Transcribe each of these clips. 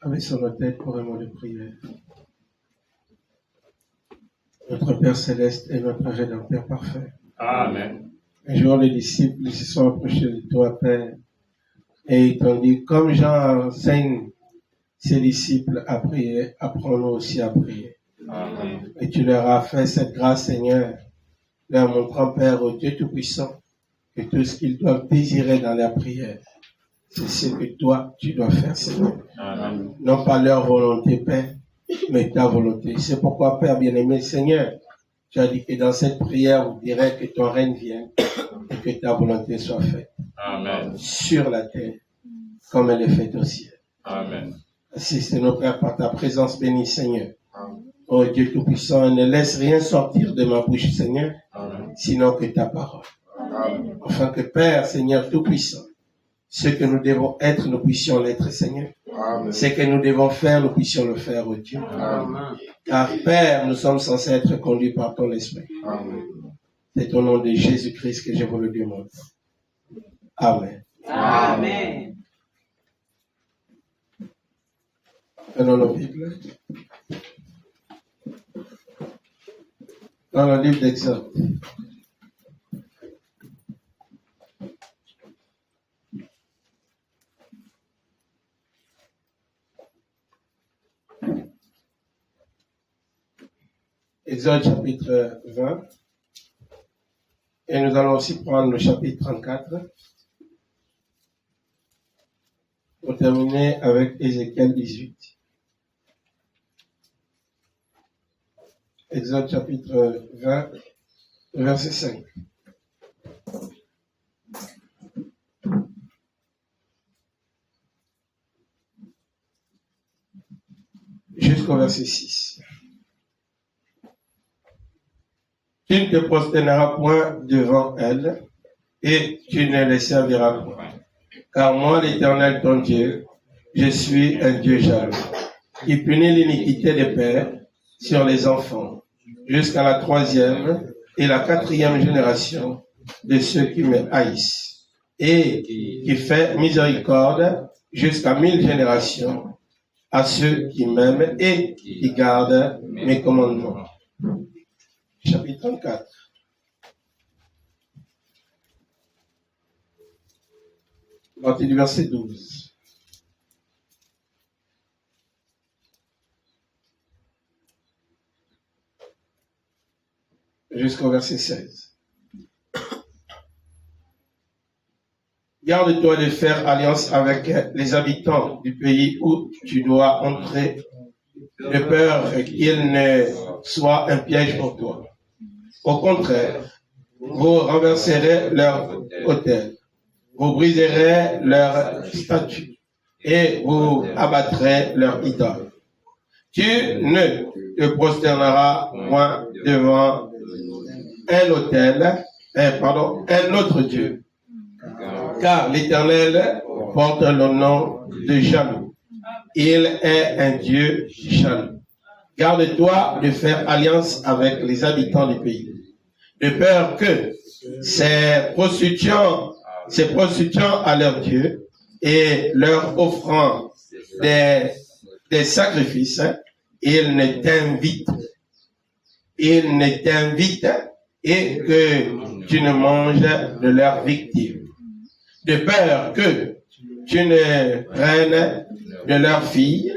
avec son tête pour un mot de prière. Notre Père Céleste et notre Rédempteur parfait. Amen. Un jour, les disciples se sont approchés de toi, Père, et ils t'ont dit, comme Jean enseigne ses disciples à prier, apprends-nous aussi à prier. Amen. Et tu leur as fait cette grâce, Seigneur, leur montrant, Père, au Dieu Tout-Puissant, que tout ce qu'ils doivent désirer dans la prière, c'est ce que toi, tu dois faire, Seigneur. Amen. Non pas leur volonté, Père, mais ta volonté. C'est pourquoi, Père bien-aimé, Seigneur, tu as dit que dans cette prière, vous direz que ton règne vienne et que ta volonté soit faite. Amen. Sur la terre, comme elle est faite au ciel. Amen. Assiste-nous, Père, par ta présence bénie, Seigneur. Oh Dieu Tout-Puissant, ne laisse rien sortir de ma bouche, Seigneur, Amen. sinon que ta parole. Amen. Afin que, Père, Seigneur Tout-Puissant, ce que nous devons être, nous puissions l'être, Seigneur. Amen. Ce que nous devons faire, nous puissions le faire, oh Dieu. Amen. Car, Père, nous sommes censés être conduits par ton esprit. Amen. C'est au nom de Jésus-Christ que je vous le demande. Amen. Amen. Prenons nos Bibles. Dans le livre d'Exode. Exode chapitre 20. Et nous allons aussi prendre le chapitre 34 pour terminer avec Ézéchiel 18. Exode chapitre 20, verset 5. Jusqu'au verset 6. Tu ne te prosterneras point devant elle, et tu ne les serviras point. Car moi, l'Éternel ton Dieu, je suis un Dieu jaloux, qui punit l'iniquité des pères sur les enfants, jusqu'à la 3e et la 4e génération de ceux qui me haïssent, et qui fait miséricorde jusqu'à 1000 générations à ceux qui m'aiment et qui gardent mes commandements. Chapitre 34. À partir du verset 12. Jusqu'au verset 16. Garde-toi de faire alliance avec les habitants du pays où tu dois entrer, de peur qu'il ne soit un piège pour toi. Au contraire, vous renverserez leur autel, vous briserez leur statue et vous abattrez leur idole. Tu ne te prosterneras point devant un autre Dieu, car l'Éternel porte le nom de jaloux. Il est un Dieu jaloux. Garde-toi de faire alliance avec les habitants du pays, de peur que ces prostituants à leur Dieu et leur offrant des sacrifices, ils ne t'invitent et que tu ne manges de leurs victimes, de peur que tu ne prennes de leurs filles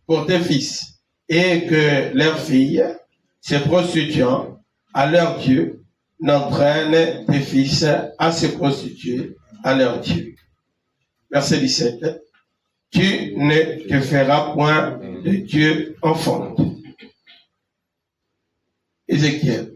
pour tes fils, et que leurs filles, se prostituant à leur Dieu, n'entraînent tes fils à se prostituer à leur Dieu. Verset 17. Tu ne te feras point de Dieu enfant. Ézéchiel.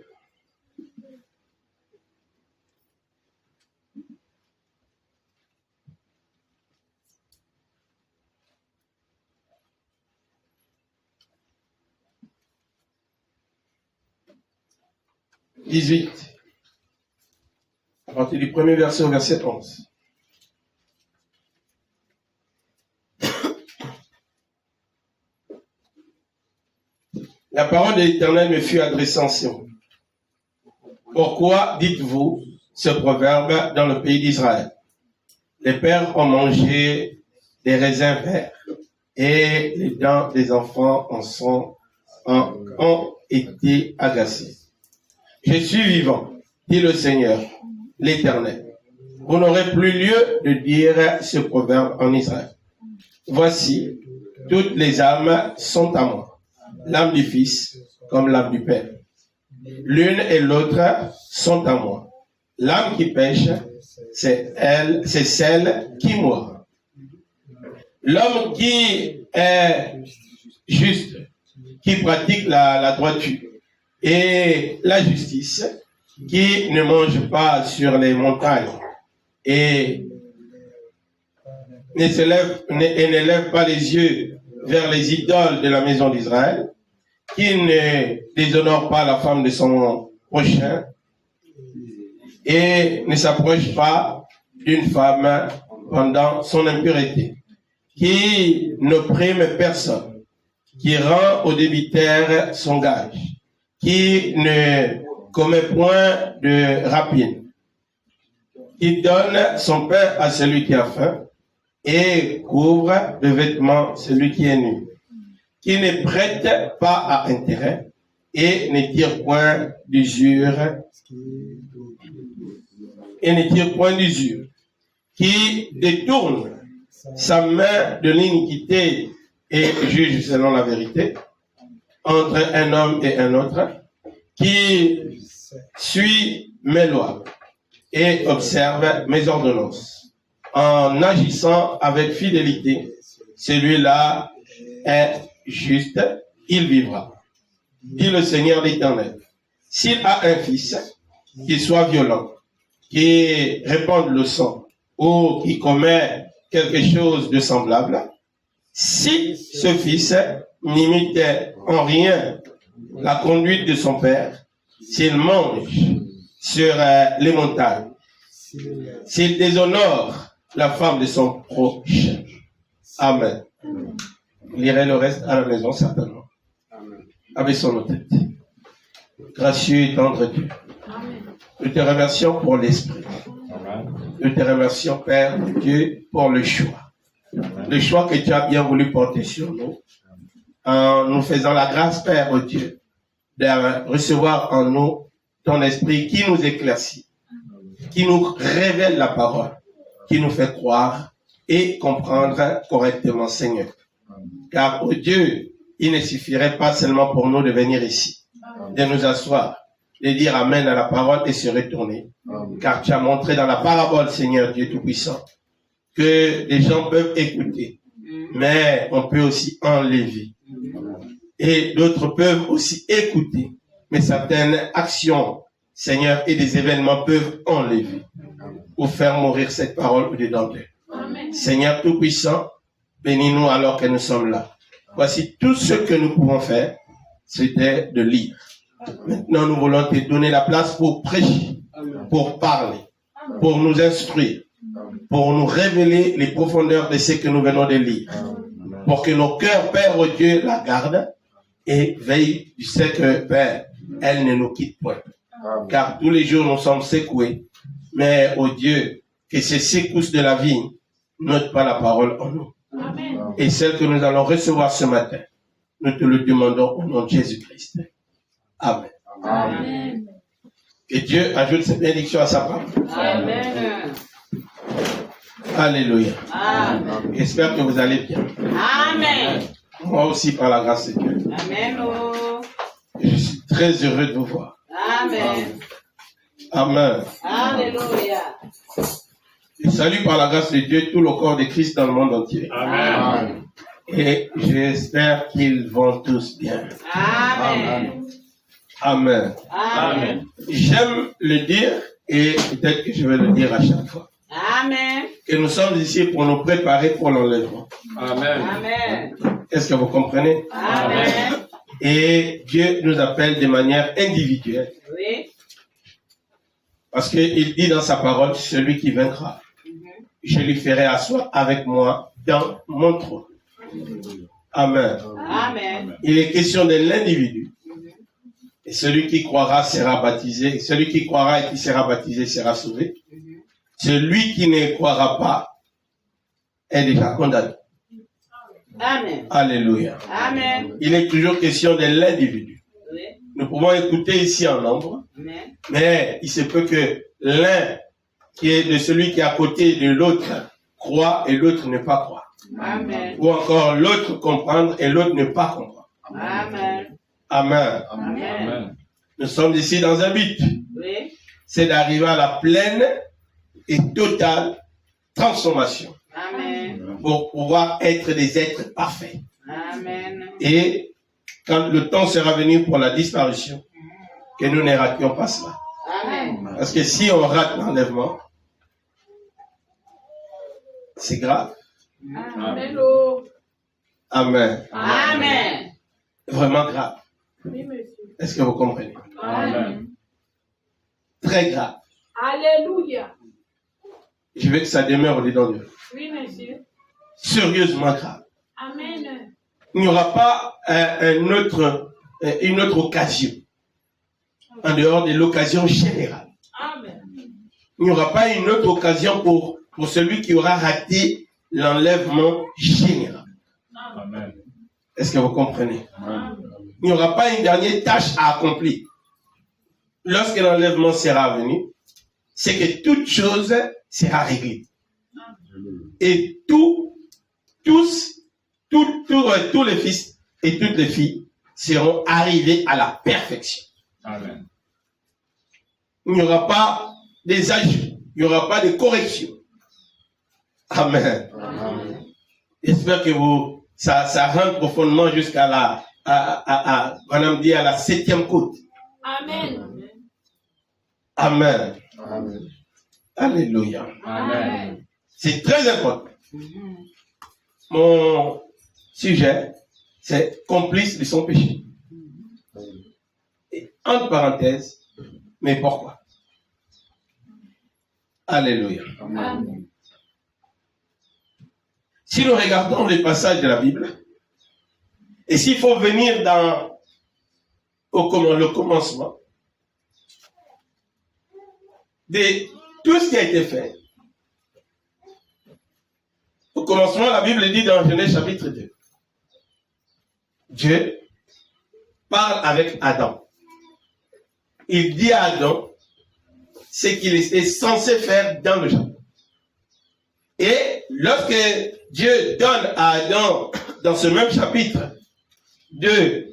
« 18. À partir du premier verset au verset 11. La parole de l'Éternel me fut adressée en ces mots. Pourquoi dites-vous ce proverbe dans le pays d'Israël? Les pères ont mangé des raisins verts, et les dents des enfants ont été agacées. Je suis vivant, dit le Seigneur, l'Éternel. Vous n'aurez plus lieu de dire ce proverbe en Israël. Voici, toutes les âmes sont à moi, l'âme du Fils comme l'âme du Père. L'une et l'autre sont à moi. L'âme qui pêche, c'est celle qui mourra. L'homme qui est juste, qui pratique la droiture et la justice, qui ne mange pas sur les montagnes et n'élève pas les yeux vers les idoles de la maison d'Israël, qui ne déshonore pas la femme de son prochain et ne s'approche pas d'une femme pendant son impureté, qui n'opprime personne, qui rend au débiteur son gage, qui ne commet point de rapine, qui donne son pain à celui qui a faim et couvre de vêtements celui qui est nu, qui ne prête pas à intérêt et ne tire point d'usure, qui détourne sa main de l'iniquité et juge selon la vérité entre un homme et un autre, qui suit mes lois et observe mes ordonnances en agissant avec fidélité. Celui-là est juste, il vivra, dit le Seigneur l'Éternel. S'il a un fils, qu'il soit violent, qui répande le sang ou qui commet quelque chose de semblable, si ce fils n'imite en rien la conduite de son père, s'il mange sur les montagnes, s'il déshonore la femme de son proche. Amen. Je lirai le reste à la maison certainement. Abaissons nos têtes. Gracieux et tendre Dieu, nous te remercions pour l'Esprit. Nous te remercions, Père Dieu, pour le choix. Le choix que tu as bien voulu porter sur nous, en nous faisant la grâce, Père Dieu, de recevoir en nous ton Esprit qui nous éclaircit, qui nous révèle la parole, qui nous fait croire et comprendre correctement, Seigneur. Car, oh Dieu, il ne suffirait pas seulement pour nous de venir ici, de nous asseoir, de dire Amen à la parole et se retourner. Car tu as montré dans la parabole, Seigneur Dieu Tout-Puissant, que les gens peuvent écouter, mais on peut aussi enlever. Et d'autres peuvent aussi écouter, mais certaines actions, Seigneur, et des événements peuvent enlever ou faire mourir cette parole au-dedans d'eux. Seigneur Tout-Puissant, bénis-nous alors que nous sommes là. Voici tout ce que nous pouvons faire, c'était de lire. Maintenant, nous voulons te donner la place pour prêcher, pour parler, pour nous instruire, pour nous révéler les profondeurs de ce que nous venons de lire, pour que nos cœurs, Père oh Dieu, la gardent et veillent. Tu sais que, Père, elle ne nous quitte point. Car tous les jours, nous sommes secoués. Mais, oh Dieu, que ces secousses de la vie n'ôtent pas la parole en nous. Et celle que nous allons recevoir ce matin, nous te le demandons au nom de Jésus-Christ. Amen. Amen. Que Dieu ajoute cette bénédiction à sa parole. Amen. Alléluia. Amen. J'espère que vous allez bien. Amen. Moi aussi, par la grâce de Dieu. Amen. Je suis très heureux de vous voir. Amen. Amen. Alléluia. Je salue par la grâce de Dieu tout le corps de Christ dans le monde entier. Amen. Et j'espère qu'ils vont tous bien. Amen. Amen. Amen. J'aime le dire et peut-être que je vais le dire à chaque fois. Amen. Que nous sommes ici pour nous préparer pour l'enlèvement. Amen. Amen. Est-ce que vous comprenez? Amen. Et Dieu nous appelle de manière individuelle. Oui. Parce qu'il dit dans sa parole, celui qui vaincra, je lui ferai asseoir avec moi dans mon trône. Amen. Amen. Il est question de l'individu. Et celui qui croira sera baptisé. Celui qui croira et qui sera baptisé sera sauvé. Celui qui ne croira pas est déjà condamné. Amen. Alléluia. Amen. Il est toujours question de l'individu. Oui. Nous pouvons écouter ici en nombre, Amen. mais il se peut que l'un qui est de celui qui est à côté de l'autre croit et l'autre ne pas croire. Amen. Ou encore l'autre comprendre et l'autre ne pas comprendre. Amen. Amen. Amen. Amen. Nous sommes ici dans un but. Oui. C'est d'arriver à la pleine et totale transformation Amen. pour pouvoir être des êtres parfaits. Amen. Et quand le temps sera venu pour la disparition, que nous ne rations pas cela. Amen. Parce que si on rate l'enlèvement, c'est grave. Amen. Amen. Amen. Vraiment grave. Oui, monsieur. Est-ce que vous comprenez? Amen. Très grave. Alléluia. Je veux que ça demeure au-dedans de vous. Oui, monsieur. Sérieusement grave. Amen. Il n'y aura pas une autre occasion en dehors de l'occasion générale. Amen. Il n'y aura pas une autre occasion pour celui qui aura raté l'enlèvement général. Amen. Est-ce que vous comprenez? Amen. Il n'y aura pas une dernière tâche à accomplir. Lorsque l'enlèvement sera venu, c'est que toute chose sera réglée. Et tous les fils et toutes les filles seront arrivés à la perfection. Amen. Il n'y aura pas des ajouts, il n'y aura pas de corrections. Amen. Amen. J'espère que ça rentre profondément jusqu'à la 7e côte. Amen. Amen. Amen. Alléluia. Amen. C'est très important. Mon sujet, c'est complice de son péché. Et entre parenthèses, mais pourquoi? Alléluia. Amen. Si nous regardons les passages de la Bible, et s'il faut venir le commencement de tout ce qui a été fait, au commencement, la Bible dit dans Genèse chapitre 2, Dieu parle avec Adam. Il dit à Adam ce qu'il était censé faire dans le jardin. Et lorsque Dieu donne à Adam, dans ce même chapitre, de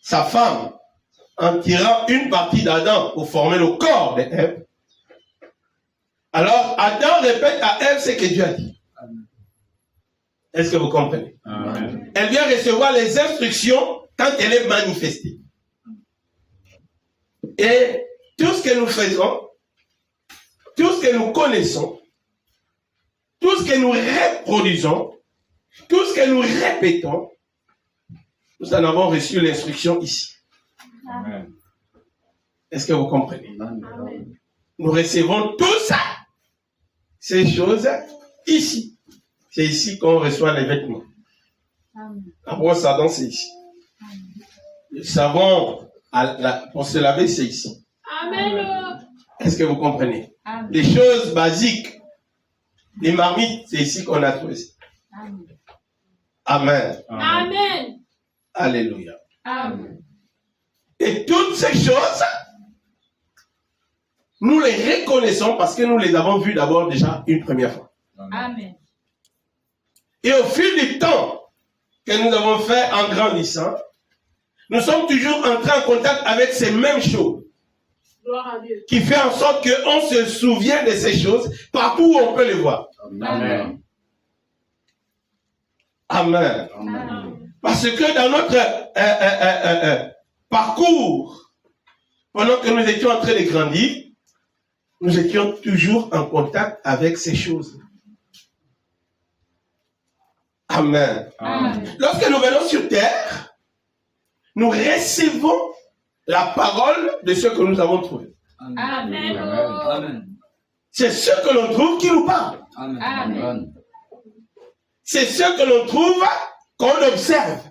sa femme, en tirant une partie d'Adam pour former le corps de Ève, alors Adam répète à Ève ce que Dieu a dit. Est-ce que vous comprenez? Amen. Elle vient recevoir les instructions quand elle est manifestée. Et tout ce que nous faisons, tout ce que nous connaissons, tout ce que nous reproduisons, tout ce que nous répétons, nous en avons reçu l'instruction ici. Amen. Est-ce que vous comprenez? Amen. Nous recevons tout ça, ces choses, ici. C'est ici qu'on reçoit les vêtements. Amen. La brosse à dents, c'est ici. Le savon pour se laver, c'est ici. Amen. Est-ce que vous comprenez? Amen. Les choses basiques, les marmites, c'est ici qu'on a trouvé ça. Amen. Amen. Amen. Alléluia. Amen. Et toutes ces choses, nous les reconnaissons parce que nous les avons vues d'abord déjà une première fois. Amen. Et au fil du temps que nous avons fait en grandissant, nous sommes toujours entrés en contact avec ces mêmes choses. Gloire à Dieu. Qui fait en sorte qu'on se souvient de ces choses partout où on peut les voir. Amen. Amen. Amen. Parce que dans notre parcours, pendant que nous étions en train de grandir, nous étions toujours en contact avec ces choses. Amen. Amen. Lorsque nous venons sur terre, nous recevons la parole de ce que nous avons trouvé. Amen. Amen. C'est ce que l'on trouve qui nous parle. Amen. C'est ce que l'on trouve qu'on observe.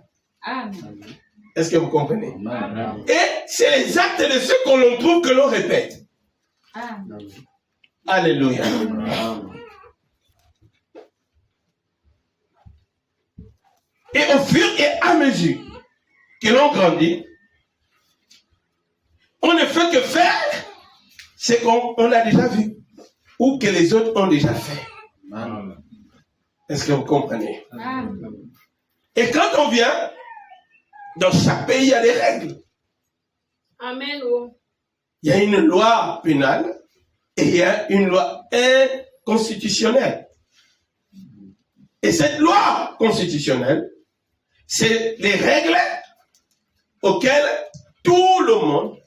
Amen. Est-ce que vous comprenez? Amen. Et c'est les actes de ce que l'on trouve que l'on répète. Amen. Alléluia. Et au fur et à mesure que l'on grandit, on ne fait que faire ce qu'on a déjà vu ou que les autres ont déjà fait. Amen. Est-ce que vous comprenez? Amen. Et quand on vient, dans chaque pays, il y a des règles. Amen. Il y a une loi pénale et il y a une loi inconstitutionnelle. Et cette loi constitutionnelle, c'est les règles auxquelles tout le monde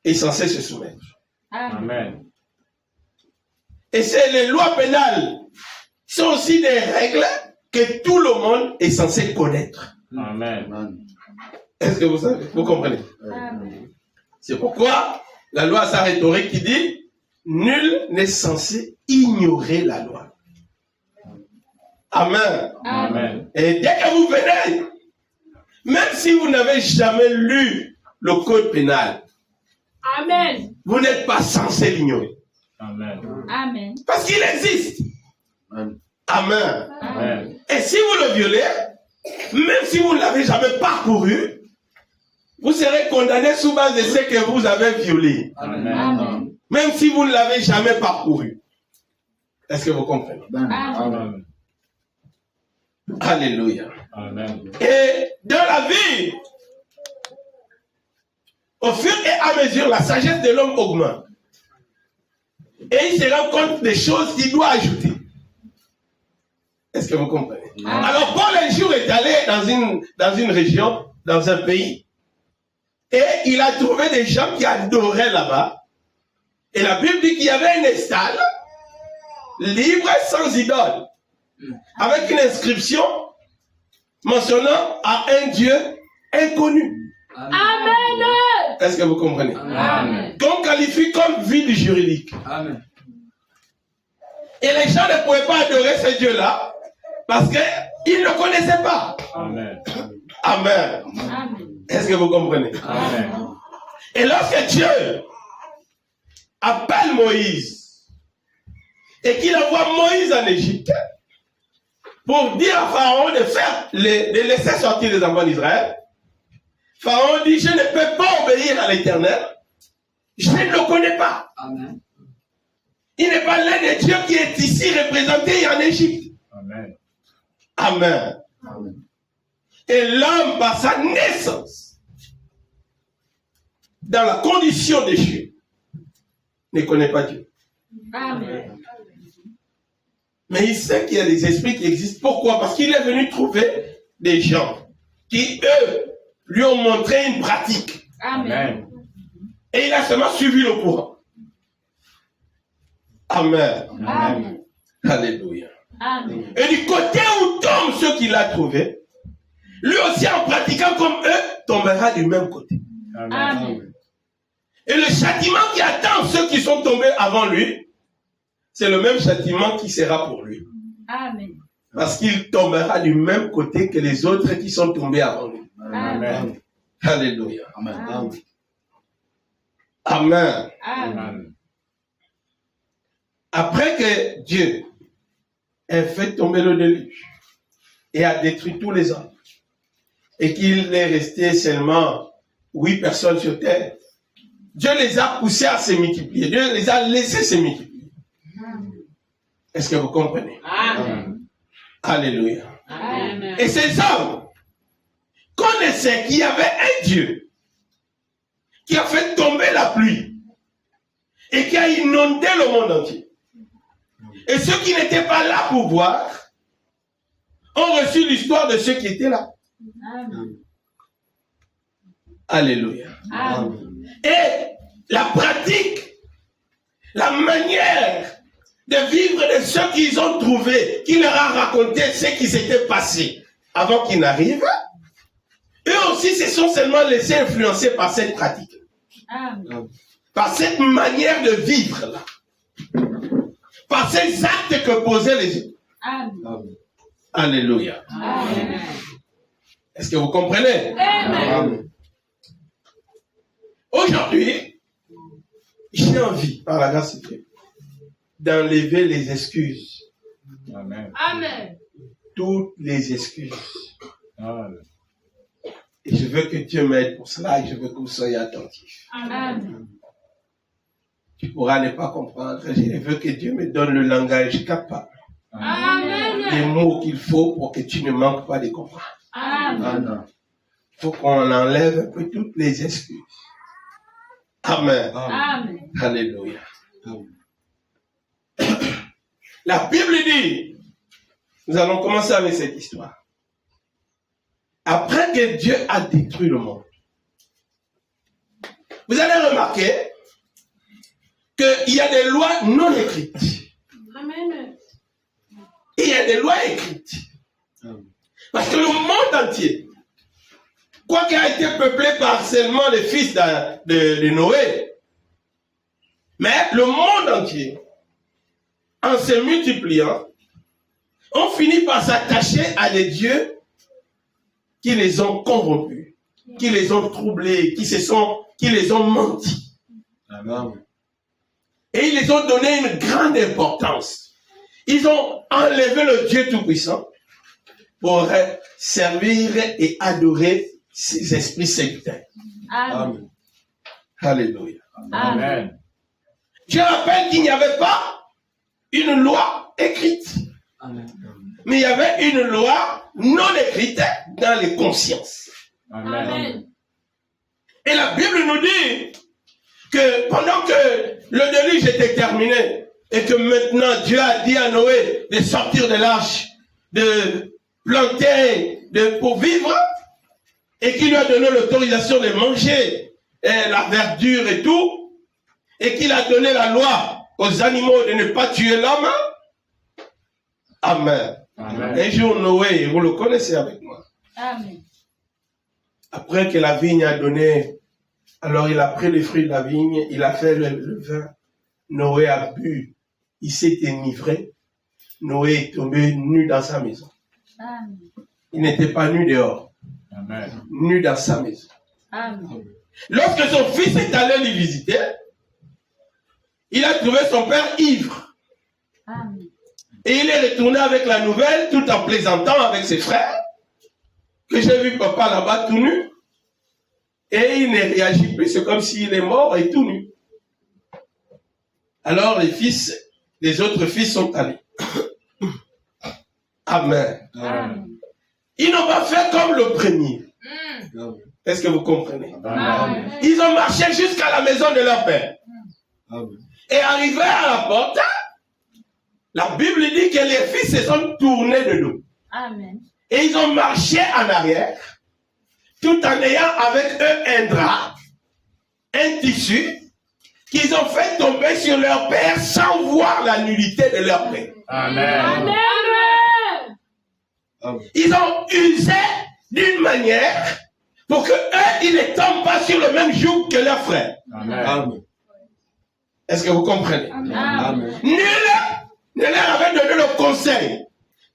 est censé se soumettre. Amen. Amen. Et c'est les lois pénales sont aussi des règles que tout le monde est censé connaître. Amen. Est-ce que vous savez? Vous comprenez? Amen. C'est pourquoi la loi a sa rhétorique qui dit nul n'est censé ignorer la loi. Amen. Amen. Et dès que vous venez, même si vous n'avez jamais lu le code pénal, Amen. vous n'êtes pas censé l'ignorer. Amen. Amen. Parce qu'il existe. Amen. Amen. Et si vous le violez, même si vous ne l'avez jamais parcouru, vous serez condamné sous base de ce que vous avez violé. Amen. Amen. Même si vous ne l'avez jamais parcouru. Est-ce que vous comprenez? Amen. Alléluia. Amen. Et dans la vie, au fur et à mesure, la sagesse de l'homme augmente. Et il se rend compte des choses qu'il doit ajouter. Est-ce que vous comprenez? Alors Paul un jour est allé dans une région, dans un pays, et il a trouvé des gens qui adoraient là-bas. Et la Bible dit qu'il y avait une stèle libre sans idole, avec une inscription mentionnant à un Dieu inconnu. Amen. Est-ce que vous comprenez? Amen. Qu'on qualifie comme vide juridique. Amen. Et les gens ne pouvaient pas adorer ce Dieu-là parce qu'ils ne le connaissaient pas. Amen. Amen. Amen. Est-ce que vous comprenez? Amen. Et lorsque Dieu appelle Moïse et qu'il envoie Moïse en Égypte pour dire à Pharaon de laisser sortir les enfants d'Israël, Pharaon dit, je ne peux pas obéir à l'Éternel, je ne le connais pas. Amen. Il n'est pas l'un des dieux qui est ici représenté en Égypte. Amen. Amen. Amen. Et l'homme, par sa naissance, dans la condition déchue, ne connaît pas Dieu. Amen. Mais il sait qu'il y a des esprits qui existent. Pourquoi? Parce qu'il est venu trouver des gens qui, eux, lui ont montré une pratique. Amen. Amen. Et il a seulement suivi le courant. Amen. Amen. Alléluia. Amen. Et du côté où tombent ceux qu'il a trouvés, lui aussi en pratiquant comme eux, tombera du même côté. Amen. Et le châtiment qui attend ceux qui sont tombés avant lui, c'est le même châtiment qui sera pour lui. Amen. Parce qu'il tombera du même côté que les autres qui sont tombés avant lui. Amen. Alléluia. Amen. Amen. Amen. Après que Dieu ait fait tomber le déluge et a détruit tous les hommes, et qu'il est resté seulement 8 personnes sur terre, Dieu les a poussés à se multiplier. Dieu les a laissés se multiplier. Est-ce que vous comprenez? Amen. Alléluia. Amen. Et ces hommes connaissaient qu'il y avait un Dieu qui a fait tomber la pluie et qui a inondé le monde entier. Et ceux qui n'étaient pas là pour voir ont reçu l'histoire de ceux qui étaient là. Amen. Alléluia. Amen. Et la pratique, la manière de vivre de ceux qu'ils ont trouvés, qui leur a raconté ce qui s'était passé avant qu'ils n'arrivent, eux aussi se sont seulement laissés influencer par cette pratique, Amen. par cette manière de vivre là, par ces actes que posaient les gens. Amen. Alléluia. Amen. Est-ce que vous comprenez? Amen. Aujourd'hui, j'ai envie, par la grâce de Dieu, d'enlever les excuses. Amen. Amen. Toutes les excuses Amen. Et je veux que Dieu m'aide pour cela et je veux que vous soyez attentifs. Amen. Tu pourras ne pas comprendre. Je veux que Dieu me donne le langage capable, Amen. les mots qu'il faut pour que tu ne manques pas de comprendre. Amen. Il faut qu'on enlève un peu toutes les excuses. Amen. Amen. Alléluia. La Bible dit, nous allons commencer avec cette histoire. Après que Dieu a détruit le monde, vous allez remarquer qu'il y a des lois non écrites. Amen. Il y a des lois écrites. Parce que le monde entier, quoiqu'il a été peuplé par seulement les fils de Noé, mais le monde entier, en se multipliant, ont fini par s'attacher à des dieux qui les ont corrompus, qui les ont troublés, qui les ont menti. Amen. Et ils les ont donné une grande importance. Ils ont enlevé le Dieu Tout-Puissant pour servir et adorer ces esprits sectaires. Amen. Alléluia. Amen. Je rappelle qu'il n'y avait pas une loi écrite, mais il y avait une loi non écrite dans les consciences. Amen. Et la Bible nous dit que pendant que le déluge était terminé et que maintenant Dieu a dit à Noé de sortir de l'arche, de planter pour vivre, et qu'il lui a donné l'autorisation de manger la verdure et tout, et qu'il a donné la loi aux animaux de ne pas tuer l'homme. Amen. Amen. Un jour, Noé, vous le connaissez avec moi, Amen. après que la vigne a donné, alors il a pris les fruits de la vigne, il a fait le vin, Noé a bu, il s'est enivré, Noé est tombé nu dans sa maison. Amen. Il n'était pas nu dehors, Amen. nu dans sa maison. Amen. Lorsque son fils est allé lui visiter, il a trouvé son père ivre. Amen. Et il est retourné avec la nouvelle, tout en plaisantant avec ses frères, que j'ai vu papa là-bas tout nu. Et il ne réagit plus, c'est comme s'il est mort et tout nu. Alors les autres fils sont allés. Amen. Amen. Ils n'ont pas fait comme le premier. Est-ce que vous comprenez? Amen. Ils ont marché jusqu'à la maison de leur père. Et arrivé à la porte, la Bible dit que les fils se sont tournés de dos. Amen. Et ils ont marché en arrière, tout en ayant avec eux un drap, un tissu, qu'ils ont fait tomber sur leur père sans voir la nullité de leur père. Amen. Amen. Ils ont usé d'une manière pour que eux, ils ne tombent pas sur le même joug que leurs frères. Amen. Est-ce que vous comprenez? Amen. Nul ne leur avait donné le conseil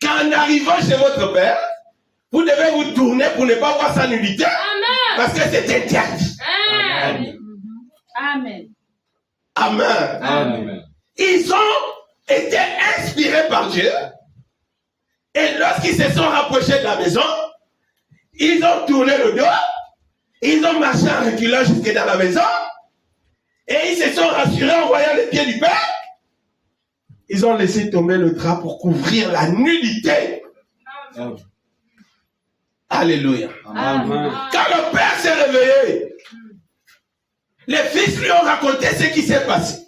qu'en arrivant chez votre père, vous devez vous tourner pour ne pas voir sa nudité, parce que c'est interdit. Amen. Amen. Amen. Amen. Ils ont été inspirés par Dieu, et lorsqu'ils se sont rapprochés de la maison, ils ont tourné le dos, ils ont marché en reculant jusque dans la maison, et ils se sont rassurés en voyant les pieds du père. Ils ont laissé tomber le drap pour couvrir la nudité. Alléluia. Amen. Quand le père s'est réveillé, les fils lui ont raconté ce qui s'est passé.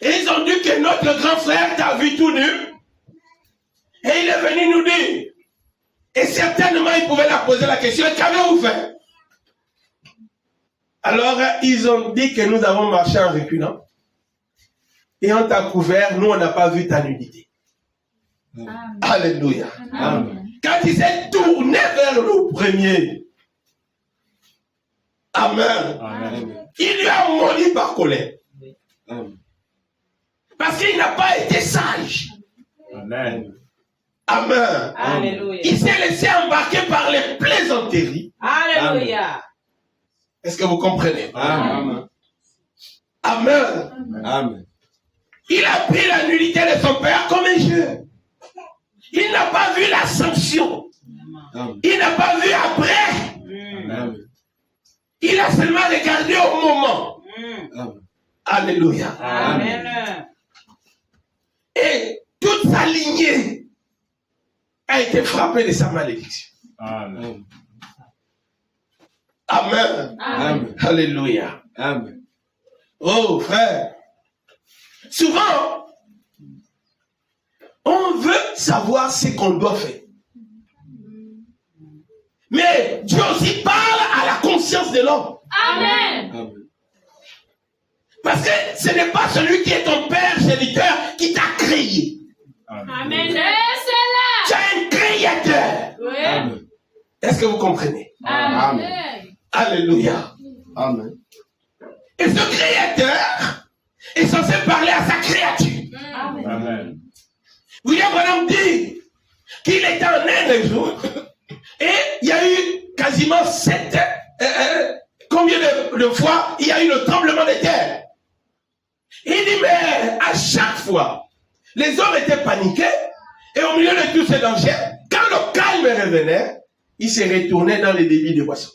Et ils ont dit que notre grand frère t'a vu tout nu. Et il est venu nous dire. Et certainement, il pouvait leur poser la question, qu'avez-vous fait? Alors, ils ont dit que nous avons marché en reculant. Et on t'a couvert, nous, on n'a pas vu ta nudité. Amen. Alléluia. Amen. Quand il s'est tourné vers le premier, Amen, Amen. il lui a maudit par colère. Parce qu'il n'a pas été sage. Amen. Amen. Alléluia. Il s'est laissé embarquer par les plaisanteries. Alléluia. Est-ce que vous comprenez? Amen. Amen. Amen. Il a pris la nullité de son père comme un jeu. Il n'a pas vu la sanction Il n'a pas vu après. Amen. Il a seulement regardé au moment. Alléluia. Amen. Et toute sa lignée a été frappée de sa malédiction. Amen. Amen. Amen. Alléluia. Oh frère, souvent, on veut savoir ce qu'on doit faire. Mais Dieu aussi parle à la conscience de l'homme. Amen. Parce que ce n'est pas celui qui est ton père géniteur qui t'a créé. Amen. C'est cela. Tu as un créateur. Oui. Est-ce que vous comprenez? Amen. Alléluia. Amen. Et ce créateur est censé parler à sa créature. Amen. Amen. William Branham dit qu'il était en Inde un jour et il y a eu quasiment combien de fois il y a eu le tremblement de terre. Il dit mais à chaque fois les hommes étaient paniqués et au milieu de tous ces dangers, quand le calme revenait, ils se retournaient dans les débits de boissons.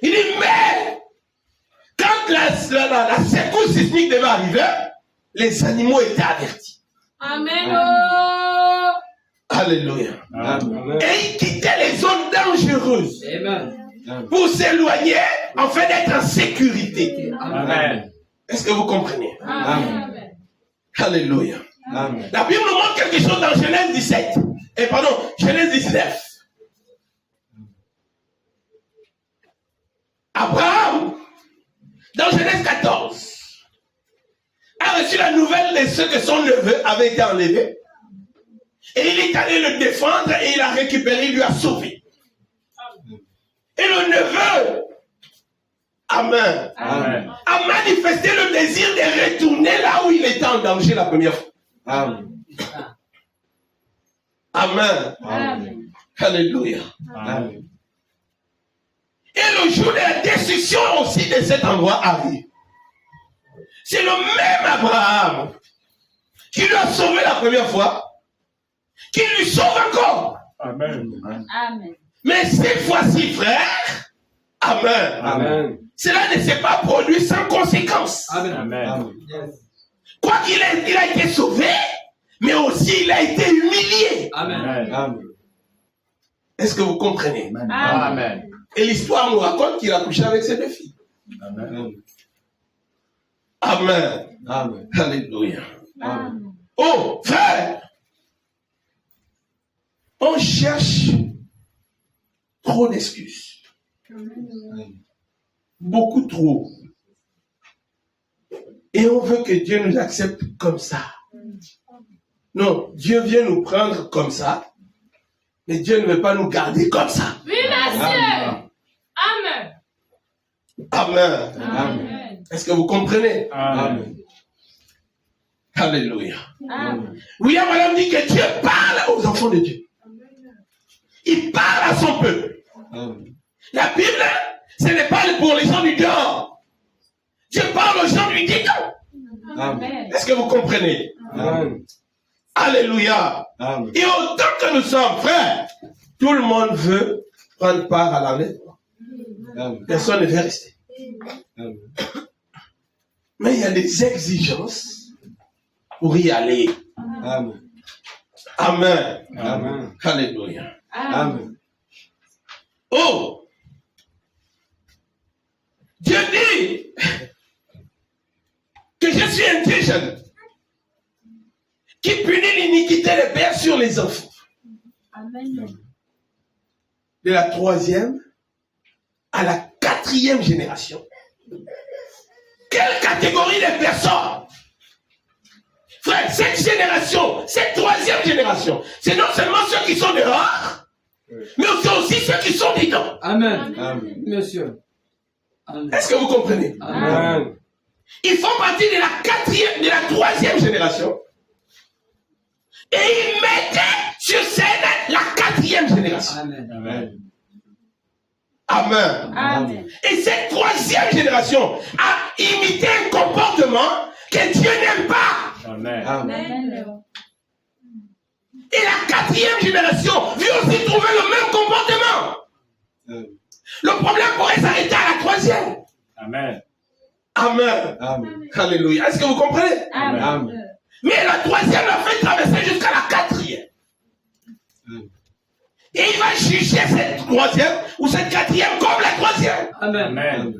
Il dit mais quand la secousse sismique devait arriver, les animaux étaient avertis. Amen. Oh. Alléluia. Amen. Et ils quittaient les zones dangereuses Amen. pour s'éloigner afin d'être en sécurité. Amen. Est-ce que vous comprenez? Amen. Alléluia. Amen. La Bible nous montre quelque chose dans Genèse 17. Genèse 19. Abraham, dans Genèse 14, a reçu la nouvelle de ce que son neveu avait été enlevé. Et il est allé le défendre et il a récupéré, il lui a sauvé. Et le neveu, Amen, Amen. a manifesté le désir de retourner là où il était en danger la première fois. Amen. Amen. Amen. Alléluia. Amen. Et le jour de la destruction aussi de cet endroit arrive. C'est le même Abraham qui lui a sauvé la première fois, qui lui sauve encore. Amen. Amen. Mais cette fois-ci, frère, Amen. Amen. Cela ne s'est pas produit sans conséquence. Amen. Quoi qu'il ait, il a été sauvé, mais aussi il a été humilié. Amen. Amen. Est-ce que vous comprenez? Amen. Et l'histoire nous raconte qu'il a couché avec ses deux filles. Amen. Amen. Amen. Alléluia. Amen. Oh, frère, on cherche trop d'excuses. Beaucoup trop. Et on veut que Dieu nous accepte comme ça. Non, Dieu vient nous prendre comme ça, mais Dieu ne veut pas nous garder comme ça. Oui, monsieur. Amen. Amen. Amen. Est-ce que vous comprenez? Amen. Alléluia. Amen. William Branham dit que Dieu parle aux enfants de Dieu. Il parle à son peuple. Amen. La Bible, ce n'est pas pour les gens du dehors. Dieu parle aux gens du dedans. Amen. Est-ce que vous comprenez? Amen. Alléluia. Amen. Et autant que nous sommes frères, tout le monde veut prendre part à l'enlèvement. Amen. Personne ne veut rester. Amen. Mais il y a des exigences pour y aller. Amen. Amen. Amen. Alléluia. Amen. Oh! Dieu dit que je suis un Dieu jaloux qui punit l'iniquité des pères sur les enfants. Amen. De la 3e à la 4e génération. Quelle catégorie de personnes? Frère, cette génération, cette 3e génération, c'est non seulement ceux qui sont dehors, mais c'est aussi ceux qui sont dedans. Amen. Amen. Monsieur. Amen. Est-ce que vous comprenez? Amen. Ils font partie de la 3e génération. Et ils mettaient sur scène la 4e génération. Amen. Amen. Amen. Amen. Et cette 3e génération a imité un comportement que Dieu n'aime pas. Amen. Amen. Amen. Et la quatrième génération vient aussi trouver le même comportement. Le problème pourrait s'arrêter à la troisième. Amen. Amen. Amen. Alléluia. Est-ce que vous comprenez? Amen. Mais la troisième l'a fait traverser jusqu'à la quatrième. Et il va juger cette troisième ou cette quatrième comme la troisième. Amen. Amen.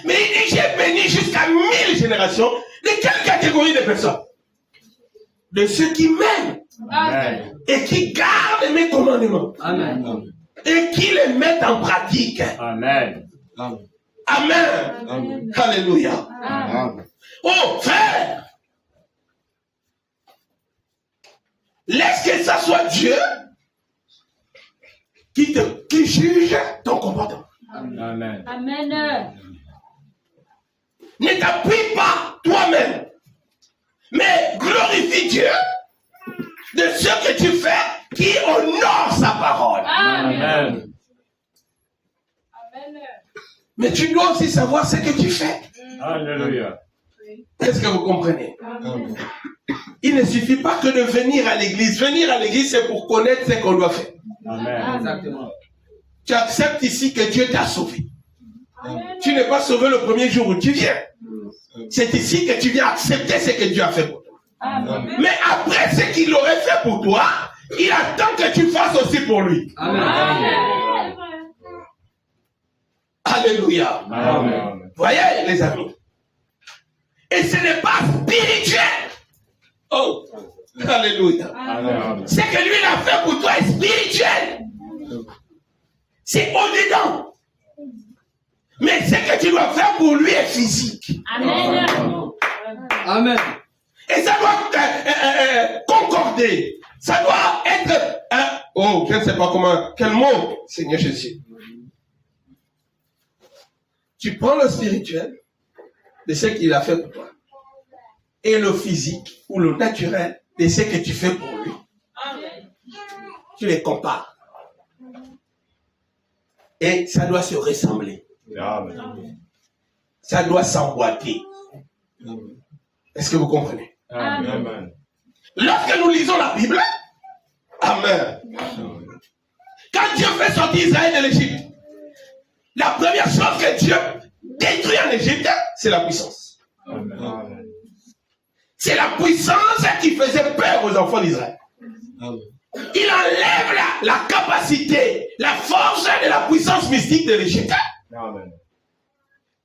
Mais il dit, j'ai béni jusqu'à 1000 générations. De quelle catégorie de personnes? De ceux qui m'aiment Amen. et qui gardent mes commandements Amen. et qui les mettent en pratique. Amen. Amen. Amen. Amen. Alléluia. Amen. Oh, frère, laisse que ça soit Dieu qui juge ton comportement. Amen. Amen. Ne t'appuie pas toi-même, mais glorifie Dieu de ce que tu fais qui honore sa parole. Amen. Amen. Amen. Mais tu dois aussi savoir ce que tu fais. Alléluia. Est-ce que vous comprenez? Amen. Il ne suffit pas que de venir à l'église. Venir à l'église, c'est pour connaître ce qu'on doit faire. Amen. Exactement. Tu acceptes ici que Dieu t'a sauvé. Amen. Tu n'es pas sauvé le premier jour où tu viens. C'est ici que tu viens accepter ce que Dieu a fait pour toi. Amen. Mais après ce qu'il aurait fait pour toi, il attend que tu fasses aussi pour lui. Amen. Amen. Alléluia. Amen. Voyez, les amis. Et ce n'est pas spirituel. Oh, alléluia. Amen. Ce que lui il a fait pour toi est spirituel. C'est au-dedans. Mais ce que tu dois faire pour lui est physique. Amen. Amen. Et ça doit concorder. Ça doit être oh, je ne sais pas comment. Quel mot, Seigneur Jésus. Tu prends le spirituel de ce qu'il a fait pour toi. Et le physique ou le naturel de ce que tu fais pour lui. Tu les compares. Et ça doit se ressembler. Amen. Ça doit s'emboîter. Est-ce que vous comprenez? Amen. Lorsque nous lisons la Bible, Amen. Quand Dieu fait sortir Israël de l'Égypte, la première chose que Dieu détruit en Égypte, c'est la puissance. Amen. C'est la puissance qui faisait peur aux enfants d'Israël. Il enlève la capacité, la force de la puissance mystique de l'Égypte. Amen.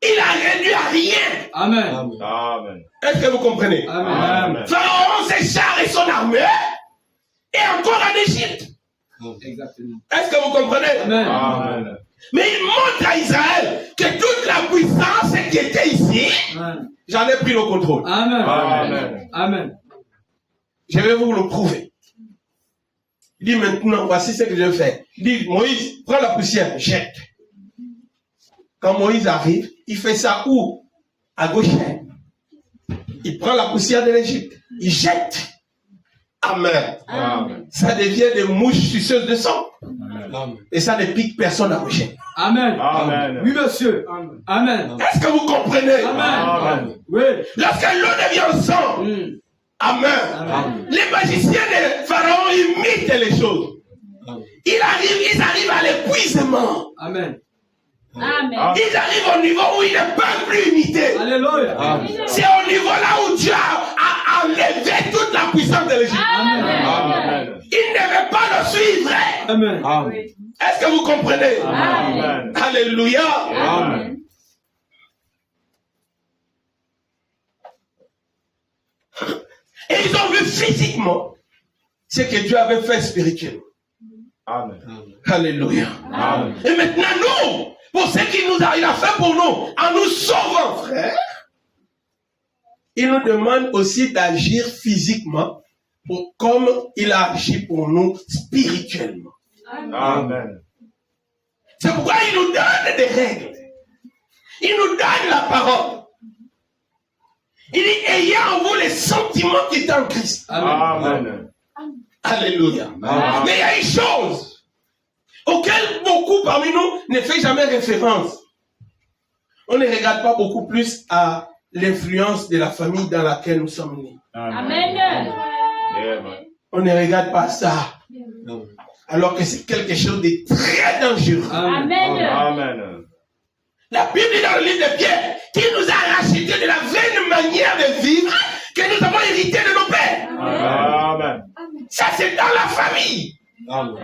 Il a réduit à rien. Amen. Amen. Est-ce que vous comprenez? Amen. Pharaon, ses chars et son armée, et encore en Égypte. Exactement. Est-ce que vous comprenez? Amen. Amen. Mais il montre à Israël que toute la puissance qui était ici, Amen. j'en ai pris le contrôle. Amen. Amen. Amen. Je vais vous le prouver. Il dit maintenant, voici ce que je fais. Il dit, Moïse, prends la poussière, jette. Quand Moïse arrive, il fait ça où? À Goshen. Il prend la poussière de l'Égypte, il jette. Amen. Amen. Ça devient des mouches suceuses de sang. Amen. Et ça ne pique personne à Goshen. Amen. Amen. Oui, monsieur. Amen. Est-ce que vous comprenez? Amen. Oui. Lorsque l'eau devient sang, Amen. Amen. Les magiciens de Pharaon imitent les choses. Ils arrivent à l'épuisement. Amen. Amen. Ils arrivent au niveau où ils ne peuvent plus imiter. Alléluia. C'est au niveau là où Dieu a enlevé toute la puissance de l'Égypte. Amen. Amen. Ils ne veulent pas le suivre. Amen. Est-ce que vous comprenez? Amen. Alléluia. Amen. Et ils ont vu physiquement ce que Dieu avait fait spirituellement. Amen. Alléluia. Amen. Et maintenant, nous, pour ce qu'il il a fait pour nous, en nous sauvant, frère, il nous demande aussi d'agir physiquement comme il a agi pour nous spirituellement. Amen. C'est pourquoi il nous donne des règles. Il nous donne la parole. Il dit, ayez en vous les sentiments qui sont en Christ. Amen. Alléluia. Amen. Mais il y a une chose auquel beaucoup parmi nous ne fait jamais référence. On ne regarde pas beaucoup plus à l'influence de la famille dans laquelle nous sommes nés. Amen. Amen. On on ne regarde pas ça. Alors que c'est quelque chose de très dangereux. Amen. Amen. La Bible dit dans le livre de Pierre qu'il nous a racheté de la vaine manière de vivre que nous avons hérité de nos pères. Amen. Ça, c'est dans la famille. Amen.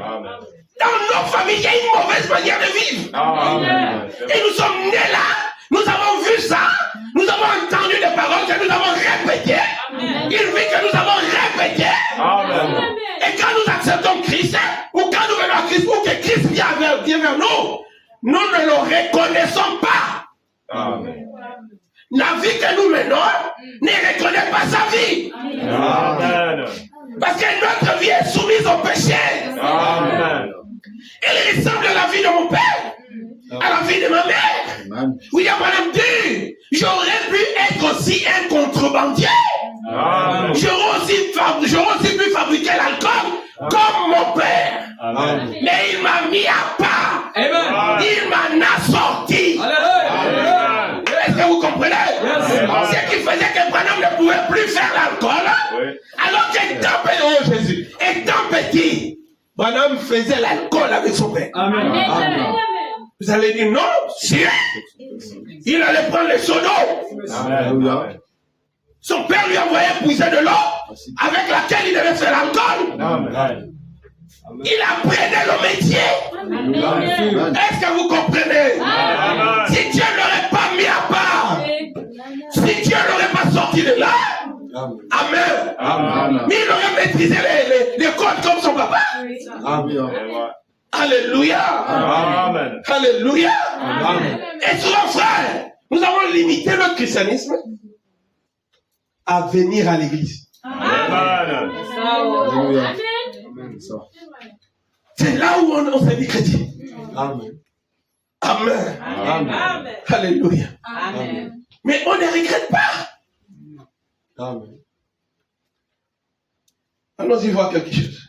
Dans nos familles, il y a une mauvaise manière de vivre. Amen. Et nous sommes nés là, nous avons vu ça, nous avons entendu des paroles que nous avons répétées. Il dit que nous avons répété. Amen. Et quand nous acceptons Christ, ou quand nous venons à Christ, ou que Christ vient vers nous, nous ne le reconnaissons pas. Amen. La vie que nous menons ne reconnaît pas sa vie. Amen. Parce que notre vie est soumise au péché. Amen. Elle ressemble à la vie de mon père, à la vie de ma mère. William Branham dit, j'aurais pu être aussi un contrebandier. Amen. J'aurais aussi pu fabriquer l'alcool comme mon père. Amen. Mais il m'a mis à part. Amen. Il m'en a sorti. Alléluia. Est-ce que vous comprenez? Yes. Ce qui faisait que Branham ne pouvait plus faire l'alcool. Oui. Alors qu'étant petit, oh Jésus, étant petit, Branham faisait l'alcool avec son père. Amen. Amen. Vous allez dire non, si. Il allait prendre les seaux d'eau. Amen. Son père lui envoyait puiser de l'eau avec laquelle il devait faire l'alcool. Amen. Il apprenait le métier. Amen. Est-ce que vous comprenez? Amen. Si Dieu ne l'aurait pas mis à part, si Dieu ne l'aurait pas sorti de là, Amen. Amen. Mais il aurait maîtrisé les codes comme son papa. Alléluia. Amen. Alléluia. Amen. Et souvent, frère, nous avons limité notre christianisme à venir à l'église. Amen. Amen. C'est là où on se dit chrétien. Amen. Amen. Amen. Alléluia. Amen. Mais on ne regrette pas. Amen. Allons-y voir quelque chose.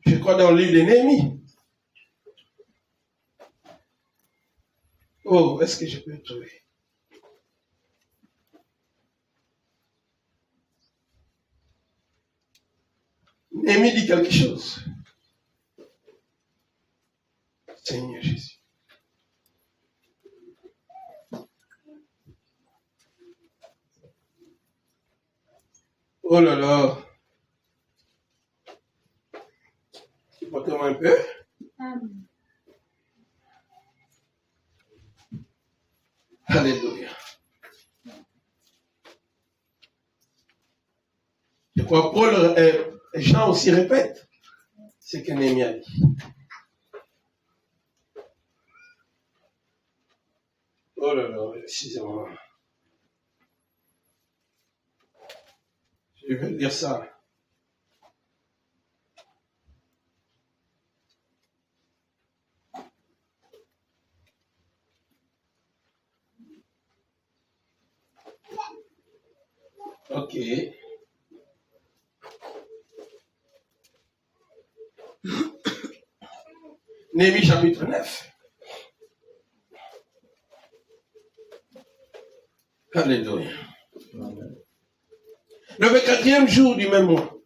Je crois dans le livre de Néhémie. Oh, est-ce que je peux le trouver? Néhémie dit quelque chose. Seigneur Jésus. Oh là là. Supportez-moi un peu. Alléluia. Je crois que Paul, Jean aussi répète ce que Néhémie a dit. Oh là là, excusez-moi. Je vais lire ça. Ok. Néhémie chapitre 9. Alléluia. Le 24e jour du même mois,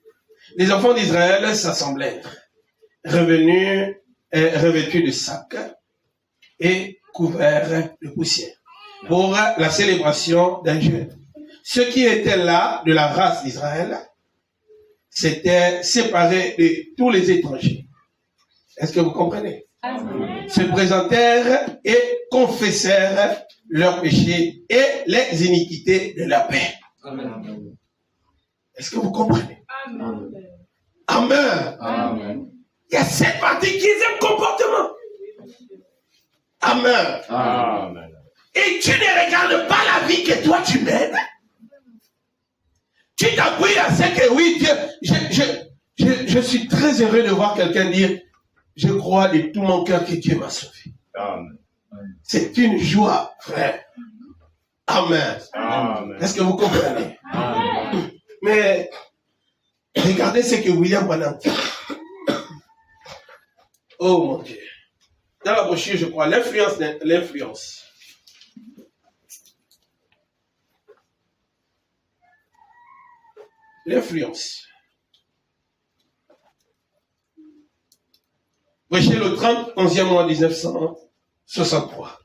les enfants d'Israël s'assemblèrent, revêtus de sacs et couverts de poussière, pour la célébration d'un jeûne. Ceux qui étaient là de la race d'Israël s'étaient séparés de tous les étrangers. Est-ce que vous comprenez? Se présentèrent et confessèrent leurs péchés et les iniquités de leur père. Amen. Est-ce que vous comprenez? Amen. Amen. Amen. Il y a cette partie qui est un comportement. Amen. Amen. Et tu ne regardes pas la vie que toi tu mènes. Tu t'appuies à ce que oui, Dieu, je suis très heureux de voir quelqu'un dire, je crois de tout mon cœur que Dieu m'a sauvé. Amen. C'est une joie, frère. Amen. Amen. Est-ce que vous comprenez? Mais regardez ce que William Branham dit. Oh mon Dieu. Dans la brochure, je crois, l'influence. L'influence. prêché le 31e mois 1963.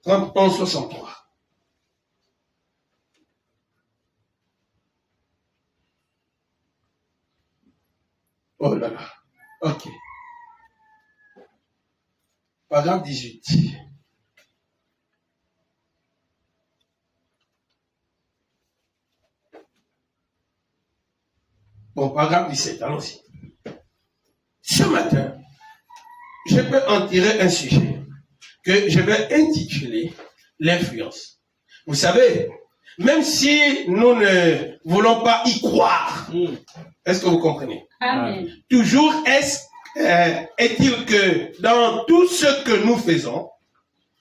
31-63. Oh là là. Ok. Paragraphe 18. Bon, paragraphe 17, allons-y. Ce matin, je peux en tirer un sujet que je vais intituler l'influence. Vous savez, même si nous ne voulons pas y croire, est-ce que vous comprenez? Amen. Toujours est-il que dans tout ce que nous faisons,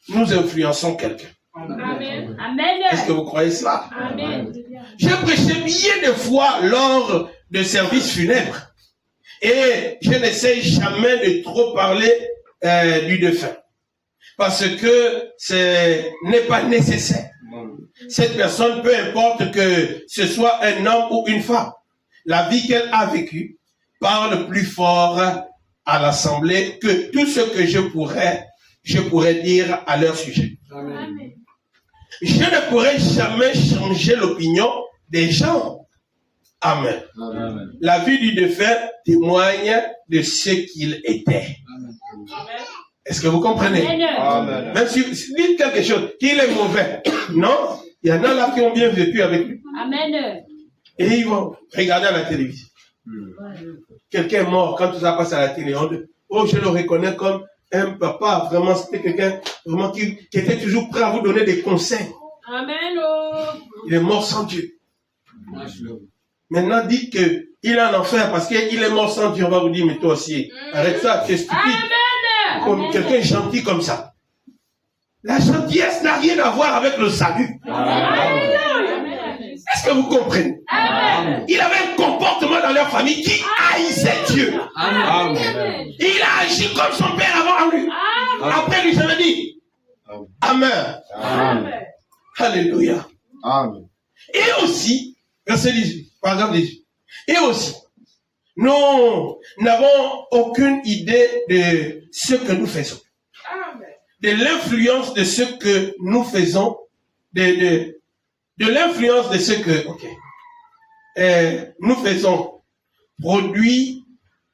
nous influençons quelqu'un. Amen. Amen. Est-ce que vous croyez cela? Amen. J'ai prêché bien de fois lors de services funèbres et je n'essaye jamais de trop parler du défunt parce que ce n'est pas nécessaire. Cette personne, peu importe que ce soit un homme ou une femme, la vie qu'elle a vécue parle plus fort à l'assemblée que tout ce que je pourrais dire à leur sujet. Amen. Je ne pourrai jamais changer l'opinion des gens. Amen. Amen. La vie du défunt témoigne de ce qu'il était. Amen. Est-ce que vous comprenez? Amen. Même si dites quelque chose, qu'il est mauvais. Non, il y en a là qui ont bien vécu avec lui. Amen. Et ils vont regarder à la télévision. Quelqu'un est mort, quand tout ça passe à la télé, je le reconnais comme un papa. Vraiment, c'était quelqu'un vraiment qui était toujours prêt à vous donner des conseils. Amen. Il est mort sans Dieu. Maintenant, dites qu'il est en enfer parce qu'il est mort sans Dieu. On va vous dire, mais toi aussi, arrête ça, tu es stupide. Amen. Comme quelqu'un gentil comme ça. La gentillesse n'a rien à voir avec le salut. Amen. Est-ce que vous comprenez? Amen. Il avait un comportement dans leur famille qui haïssait Dieu. Amen. Et il a agi comme son père avant lui. Après lui, j'avais dit. Amen. Amen. Alléluia. Amen. Et aussi, verset 18, paragraphe 18. Et aussi, nous n'avons aucune idée de ce que nous faisons. De l'influence de ce que nous faisons, de l'influence de ce que nous faisons produit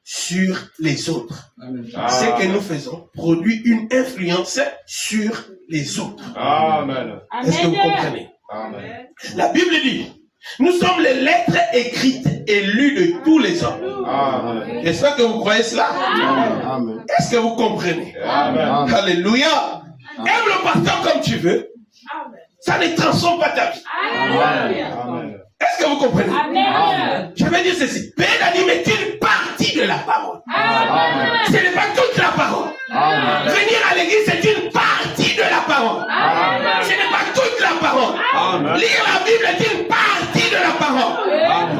sur les autres. Ce que nous faisons produit une influence sur les autres. Amen. Est-ce que vous comprenez? Amen. La Bible dit, nous sommes les lettres écrites et lues de tous les hommes. Amen. J'espère que vous croyez cela. Amen. Est-ce que vous comprenez? Amen. Alléluia. Aime le pasteur comme tu veux. Ça ne transforme pas ta vie. Amen. Est-ce que vous comprenez? Amen. Je vais dire ceci. Pédanim est une partie de la parole. Amen. Ce n'est pas toute la parole. Amen. Venir à l'église, c'est une partie de la parole. Amen. Ce n'est pas toute la parole. Amen. Lire la Bible est une partie de la parole.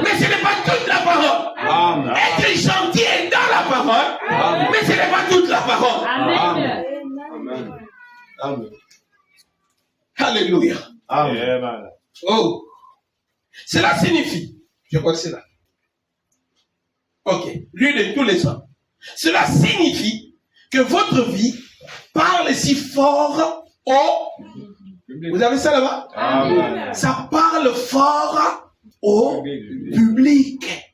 Mais ce n'est pas toute la parole. Amen. Être gentil est dans la parole. Mais ce n'est pas toute la parole. Amen. Amen. Alléluia. Amen. Oh. Cela signifie, je crois que c'est là. Ok. Lui de tous les hommes. Cela signifie que votre vie parle si fort au... Vous avez ça là-bas? Amen. Ça parle fort au public.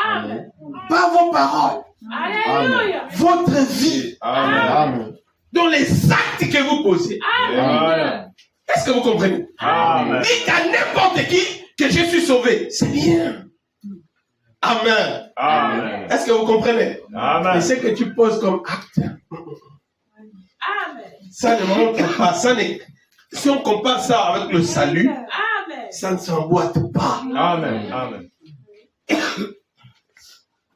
Amen. Pas vos paroles. Alléluia. Votre vie. Amen. Amen. Dans les actes que vous posez. Amen. Est-ce que vous comprenez? Amen. Dites à n'importe qui que je suis sauvé. C'est bien. Amen. Amen. Est-ce que vous comprenez? Et Amen. ce que tu poses comme acte, Amen. ça ne montre pas. Si on compare ça avec le salut, Amen. ça ne s'emboîte pas. Amen. Amen.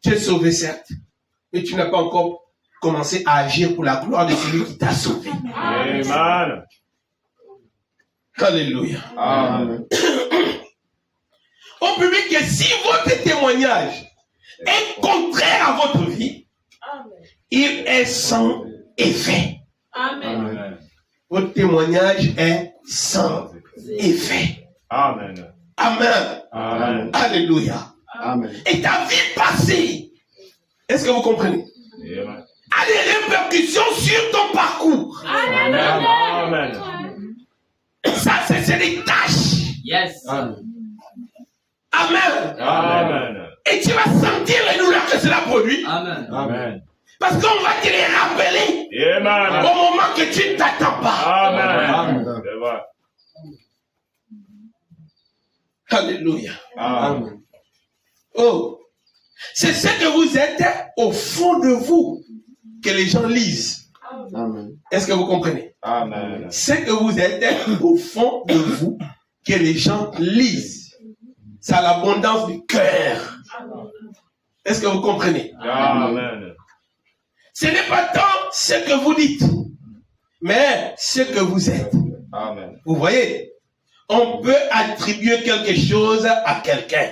Tu es sauvé, certes, mais tu n'as pas encore commencé à agir pour la gloire de celui qui t'a sauvé. Amen. Alléluia. Amen. Au public, que si votre témoignage est contraire à votre vie, il est sans effet. Amen. Amen. Votre témoignage est sans effet. Amen. Amen. Amen. Alléluia. Amen. Et ta vie passée, est-ce que vous comprenez, Amen. a des répercussions sur ton parcours. Amen. Ça, c'est des tâches. Yes. Amen. Amen. Amen. Et tu vas sentir les douleurs que cela produit. Amen. Amen. Parce qu'on va te les rappeler Amen. au moment que tu ne t'attends pas. Amen. Amen. C'est vrai. Alléluia. Amen. Oh, c'est ce que vous êtes au fond de vous que les gens lisent. Amen. Est-ce que vous comprenez? Amen. Ce que vous êtes au fond de vous que les gens lisent. C'est l'abondance du cœur. Est-ce que vous comprenez? Amen. Ce n'est pas tant ce que vous dites, mais ce que vous êtes. Amen. Vous voyez, on peut attribuer quelque chose à quelqu'un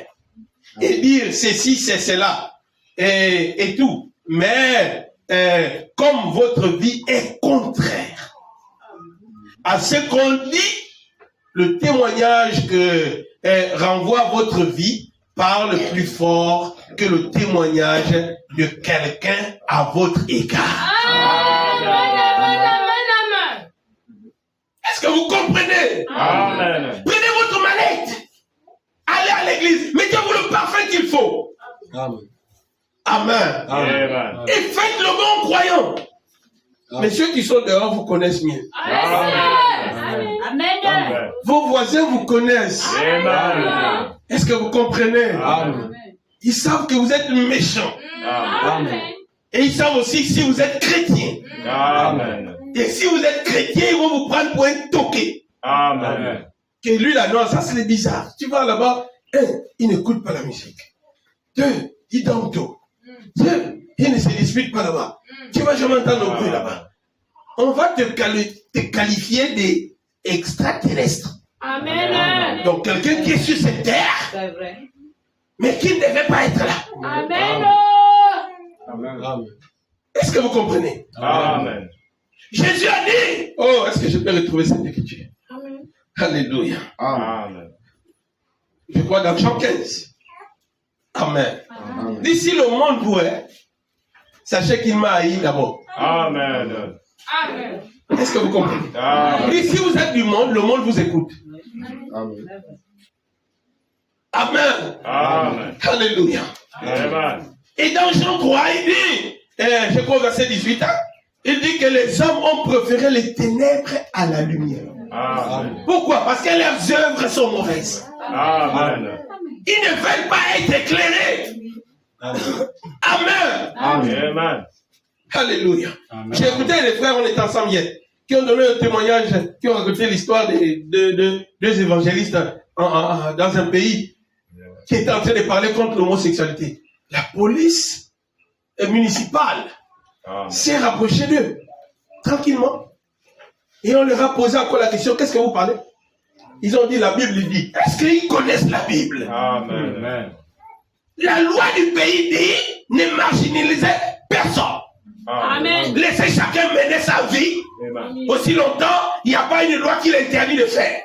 et dire ceci, c'est cela et tout. Mais comme votre vie est contraire à ce qu'on dit, le témoignage que renvoie votre vie parle plus fort que le témoignage de quelqu'un à votre égard. Est-ce que vous comprenez? Amen. Prenez votre mallette, allez à l'église, mettez-vous le parfum qu'il faut. Amen. Amen. Amen. Et faites le bon croyant. Mais ceux qui sont dehors vous connaissent mieux. Amen. Amen. Vos voisins vous connaissent. Amen. Est-ce que vous comprenez? Amen. Ils savent que vous êtes méchants. Amen. Et ils savent aussi si vous êtes chrétien. Amen. Et si vous êtes chrétien, ils vont vous prendre pour un toqué. Amen. Que lui là, non, ça c'est bizarre. Tu vas là-bas, un, il n'écoute pas la musique. Deux, il dort tôt. Deux, il ne se dispute pas là-bas. Tu vas jamais entendre le bruit là-bas. On va te qualifier d'extraterrestre. Amen. Donc quelqu'un qui est sur cette terre, C'est vrai. mais qui ne devait pas être là. Amen. Amen. Est-ce que vous comprenez? Amen. Jésus a dit, oh, est-ce que je peux retrouver cette écriture? Amen. Alléluia. Amen. Je crois dans Jean 15. Amen. Amen. D'ici le monde vous est, sachez qu'il m'a haï d'abord. Amen. Amen. Est-ce que vous comprenez? Amen. Et si vous êtes du monde, le monde vous écoute. Amen. Amen. Amen. Alléluia. Amen. Et dans Jean 3, il dit, je crois au verset 18, il dit que les hommes ont préféré les ténèbres à la lumière. Amen. Pourquoi? Parce que leurs œuvres sont mauvaises. Amen. Ils ne veulent pas être éclairés. Amen. Amen. Alléluia. J'ai écouté les frères, on est ensemble hier, qui ont donné un témoignage, qui ont raconté l'histoire de deux évangélistes dans un pays qui étaient en train de parler contre l'homosexualité. La police municipale s'est rapprochée d'eux, tranquillement. Et on leur a posé encore la question, qu'est-ce que vous parlez? Ils ont dit, la Bible dit. Est-ce qu'ils connaissent la Bible? Amen. La loi du pays dit, ne marginalisez personne. Amen. Laissez chacun mener sa vie. Amen. Aussi longtemps, il n'y a pas une loi qui l'interdit de faire.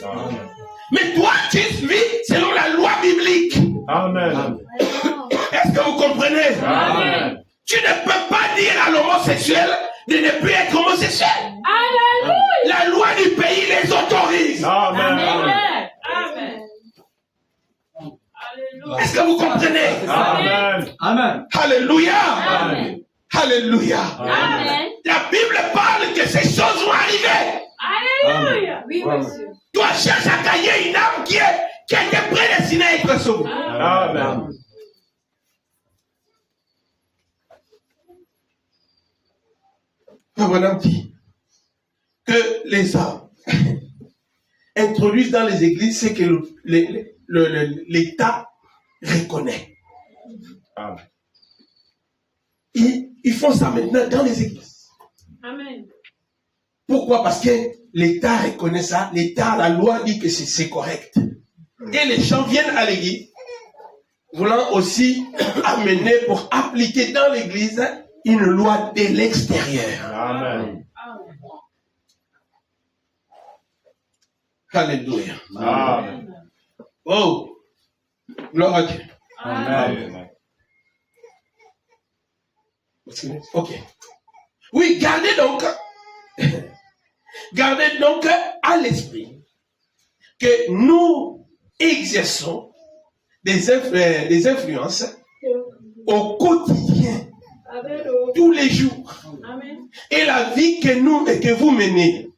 Amen. Mais toi, tu vis selon la loi biblique. Amen. Est-ce que vous comprenez? Amen. Tu ne peux pas dire à l'homosexuel de ne plus être homosexuel. Alléluia. La loi du pays les autorise. Amen. Amen. Amen. Alléluia. Est-ce que vous comprenez? Amen. Amen. Alléluia. Amen. Alléluia. Amen. La Bible parle que ces choses vont arriver. Alléluia. Oui, monsieur. Toi, cherche à gagner une âme qui a été prédestinée à être sauvée. Amen. Abraham dit que les hommes introduisent dans les églises ce que l'État reconnaît. Amen. Ils font ça maintenant dans les églises. Amen. Pourquoi? Parce que l'État reconnaît ça, l'État, la loi dit que c'est correct. Et les gens viennent à l'église, voulant aussi amener pour appliquer dans l'église une loi de l'extérieur. Amen. Alléluia. Amen. Oh, gloire à Dieu. Amen. Ok. Oui, gardez donc à l'esprit que nous exerçons des influences au quotidien, tous les jours. Amen. Et la vie que vous menez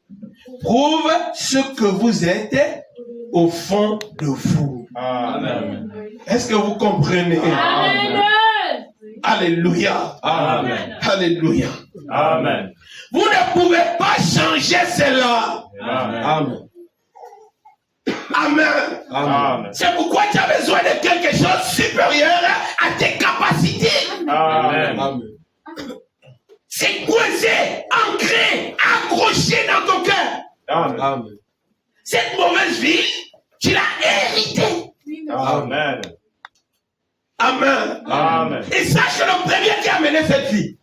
prouve ce que vous êtes au fond de vous. Amen. Est-ce que vous comprenez? Amen. Alléluia. Amen. Alléluia. Amen. Vous ne pouvez pas changer cela. Amen. Amen. Amen. C'est pourquoi tu as besoin de quelque chose de supérieur à tes capacités. Amen. C'est coincé, ancré, accroché dans ton cœur. Amen. Cette mauvaise vie, tu l'as héritée. Amen. Amen. Amen. Et sache que le premier qui a mené cette vie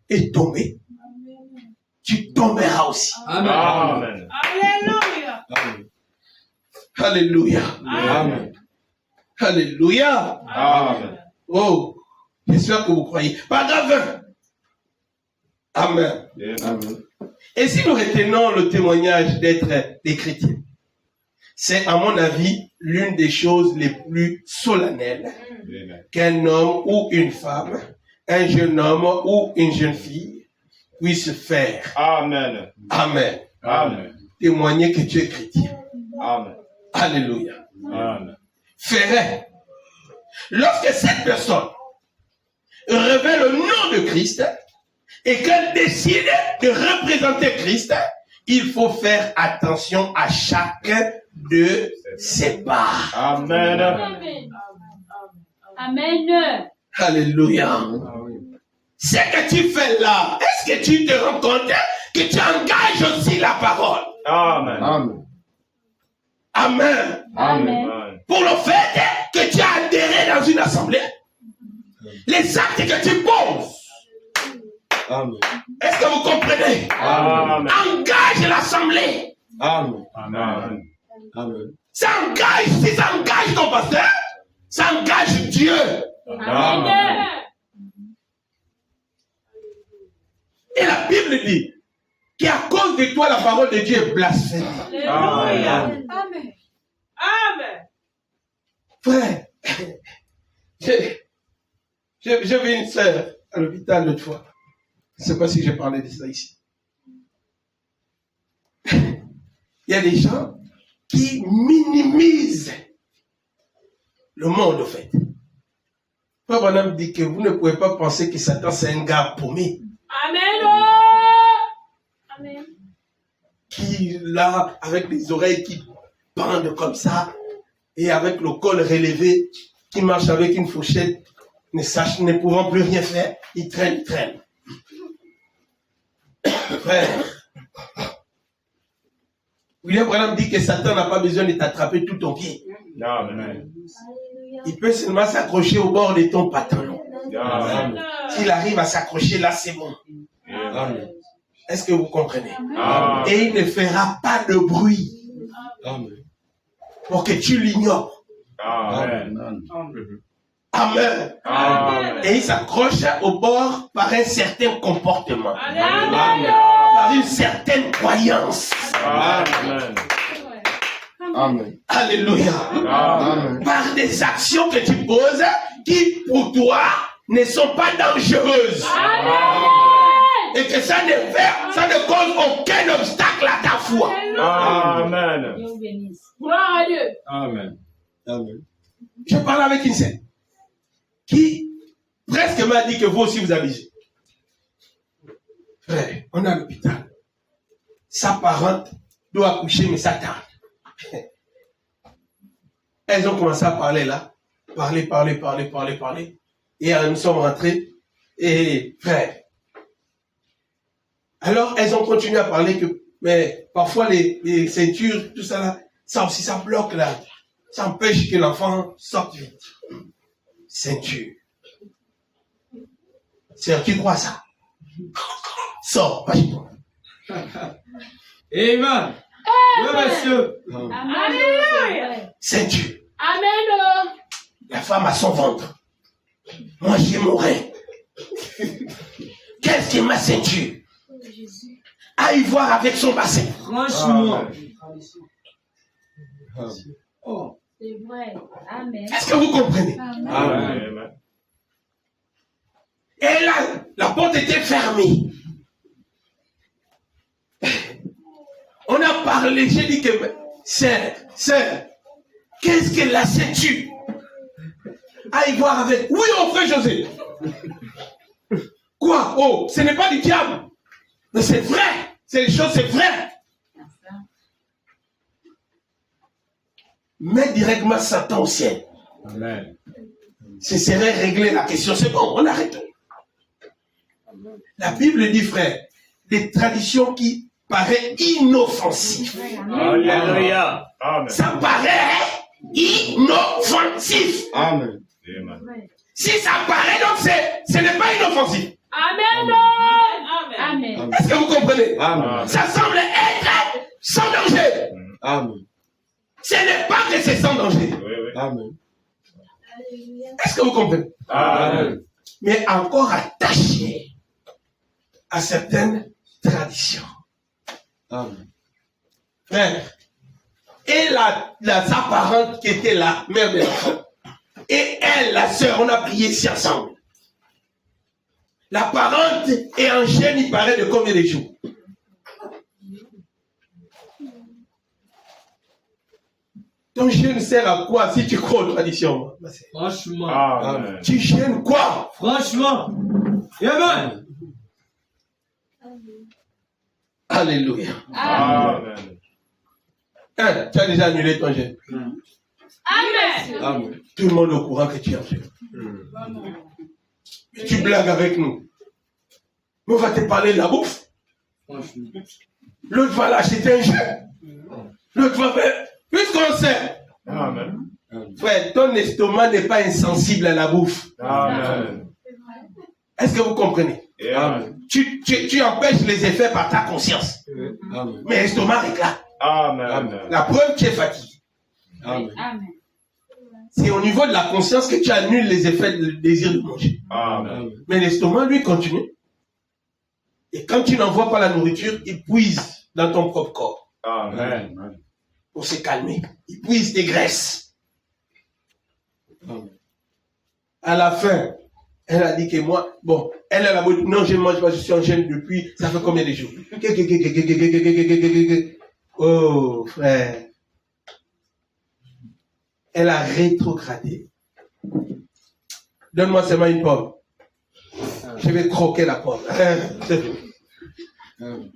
est tombé. Tu tomberas aussi. Amen. Alléluia. Alléluia. Amen. Alléluia. Amen. Oh, j'espère que vous croyez. Paragraphe 20. Amen. Amen. Et si nous retenons le témoignage d'être des chrétiens, c'est à mon avis l'une des choses les plus solennelles qu'un homme ou une femme, un jeune homme ou une jeune fille puisse faire. Amen. Amen. Amen. Témoigner que tu es chrétien. Amen. Alléluia. Amen. Ferait. Lorsque cette personne révèle le nom de Christ et qu'elle décide de représenter Christ, il faut faire attention à chacun de ses pas. Amen. Amen. Amen. Alléluia. Ce que tu fais là, est-ce que tu te rends compte que tu engages aussi la parole? Amen. Amen. Amen. Pour le fait que tu as adhéré dans une assemblée, les actes que tu poses, est-ce que vous comprenez? Amen. Engage l'assemblée. Amen. Ça engage, si ça engage ton pasteur, ça engage Dieu. Amen. Et la Bible dit qu'à cause de toi, la parole de Dieu est blasphémée. Alléluia. Amen. Amen. Amen. Frère, j'ai vu une sœur à l'hôpital l'autre fois. Je ne sais pas si j'ai parlé de ça ici. Il y a des gens qui minimisent le monde, en fait. Frère Branham dit que vous ne pouvez pas penser que Satan c'est un gars paumé. Amen. Amen. Qui, là, avec les oreilles qui pendent comme ça, et avec le col relevé, qui marche avec une fourchette, ne pouvant plus rien faire, il traîne. Frère, William Branham dit que Satan n'a pas besoin de t'attraper tout ton pied. Amen. Il peut seulement s'accrocher au bord de ton pantalon. Amen. S'il arrive à s'accrocher là, c'est bon. Amen. Est-ce que vous comprenez? Amen. Et il ne fera pas de bruit pour que tu l'ignores. Amen. Amen. Amen. Et il s'accroche au bord par un certain comportement, Amen. par une certaine croyance. Amen. Alléluia. Amen. Par des actions que tu poses qui, pour toi, ne sont pas dangereuses. Et que ça ne cause aucun obstacle à ta foi. Amen. Gloire à Dieu. Amen. Je parle avec une scène qui presque m'a dit que vous aussi vous abusez. Frère, on est à l'hôpital. Sa parente doit accoucher, mais ça tarde. Elles ont commencé à parler là. Parler. Et nous sommes rentrés. Et frère. Alors, elles ont continué à parler que, mais parfois les ceintures, tout ça là, ça aussi, ça bloque là. Ça empêche que l'enfant sorte vite. Ceinture. C'est qui croit ça? Sors, pas chez toi. Amen. Oui, monsieur. Alléluia. Ceinture. Amen. La femme a son ventre. Moi, j'ai mon rein. Qu'est-ce que ma ceinture? À y voir avec son bassin. Franchement. Amen. C'est vrai. Amen. Est-ce que vous comprenez? Amen. Amen. Et là, la porte était fermée. On a parlé, j'ai dit que, sœur, qu'est-ce que la ceinture? À y voir avec. Oui, mon frère José. Quoi? Oh, ce n'est pas du diable. Mais c'est vrai. C'est les choses, c'est vrai. Mets directement Satan au ciel. Amen. Ce serait régler la question. C'est bon, on arrête. La Bible dit, frère, des traditions qui paraissent inoffensives. Alléluia. Amen. Ça paraît inoffensif. Amen. Amen. Si ça paraît, donc ce n'est pas inoffensif. Amen. Amen. Amen. Est-ce que vous comprenez? Amen. Ça semble être sans danger. Amen. Ce n'est pas que c'est sans danger. Oui, oui. Amen. Est-ce que vous comprenez? Amen. Mais encore attaché à certaines traditions. Amen. Frère, et sa parente qui était là, mère de l'enfant, et elle, la sœur, on a prié ici ensemble. La parente est en jeûne, il paraît, de combien de jours? Ton jeûne sert à quoi si tu crois aux traditions? Franchement. Amen. Tu jeûnes quoi? Franchement. Amen. Alléluia. Amen. Hein, tu as déjà annulé ton jeûne. Amen. Amen. Tout le monde est au courant que tu es en jeûne. Mais tu blagues avec nous. Mais on va te parler de la bouffe. Franchement. L'autre va l'acheter un jeûne. L'autre va faire. Puisqu'on sait, Amen. frère, ton estomac n'est pas insensible à la bouffe. Amen. Est-ce que vous comprenez? Amen. Tu empêches les effets par ta conscience. Amen. Mais l'estomac réclame. Amen. La preuve, tu es fatigué. Amen. Amen. C'est au niveau de la conscience que tu annules les effets du désir de manger. Amen. Mais l'estomac, lui, continue. Et quand tu n'envoies pas la nourriture, il puise dans ton propre corps Amen. pour se calmer. Il puise des graisses. Amen. À la fin, elle a dit que moi, bon, elle a dit, non, je ne mange pas, je suis en jeûne depuis, ça fait combien de jours? Oh, frère. Elle a rétrogradé. Donne-moi seulement une pomme. Je vais croquer la pomme. C'est tout. Amen.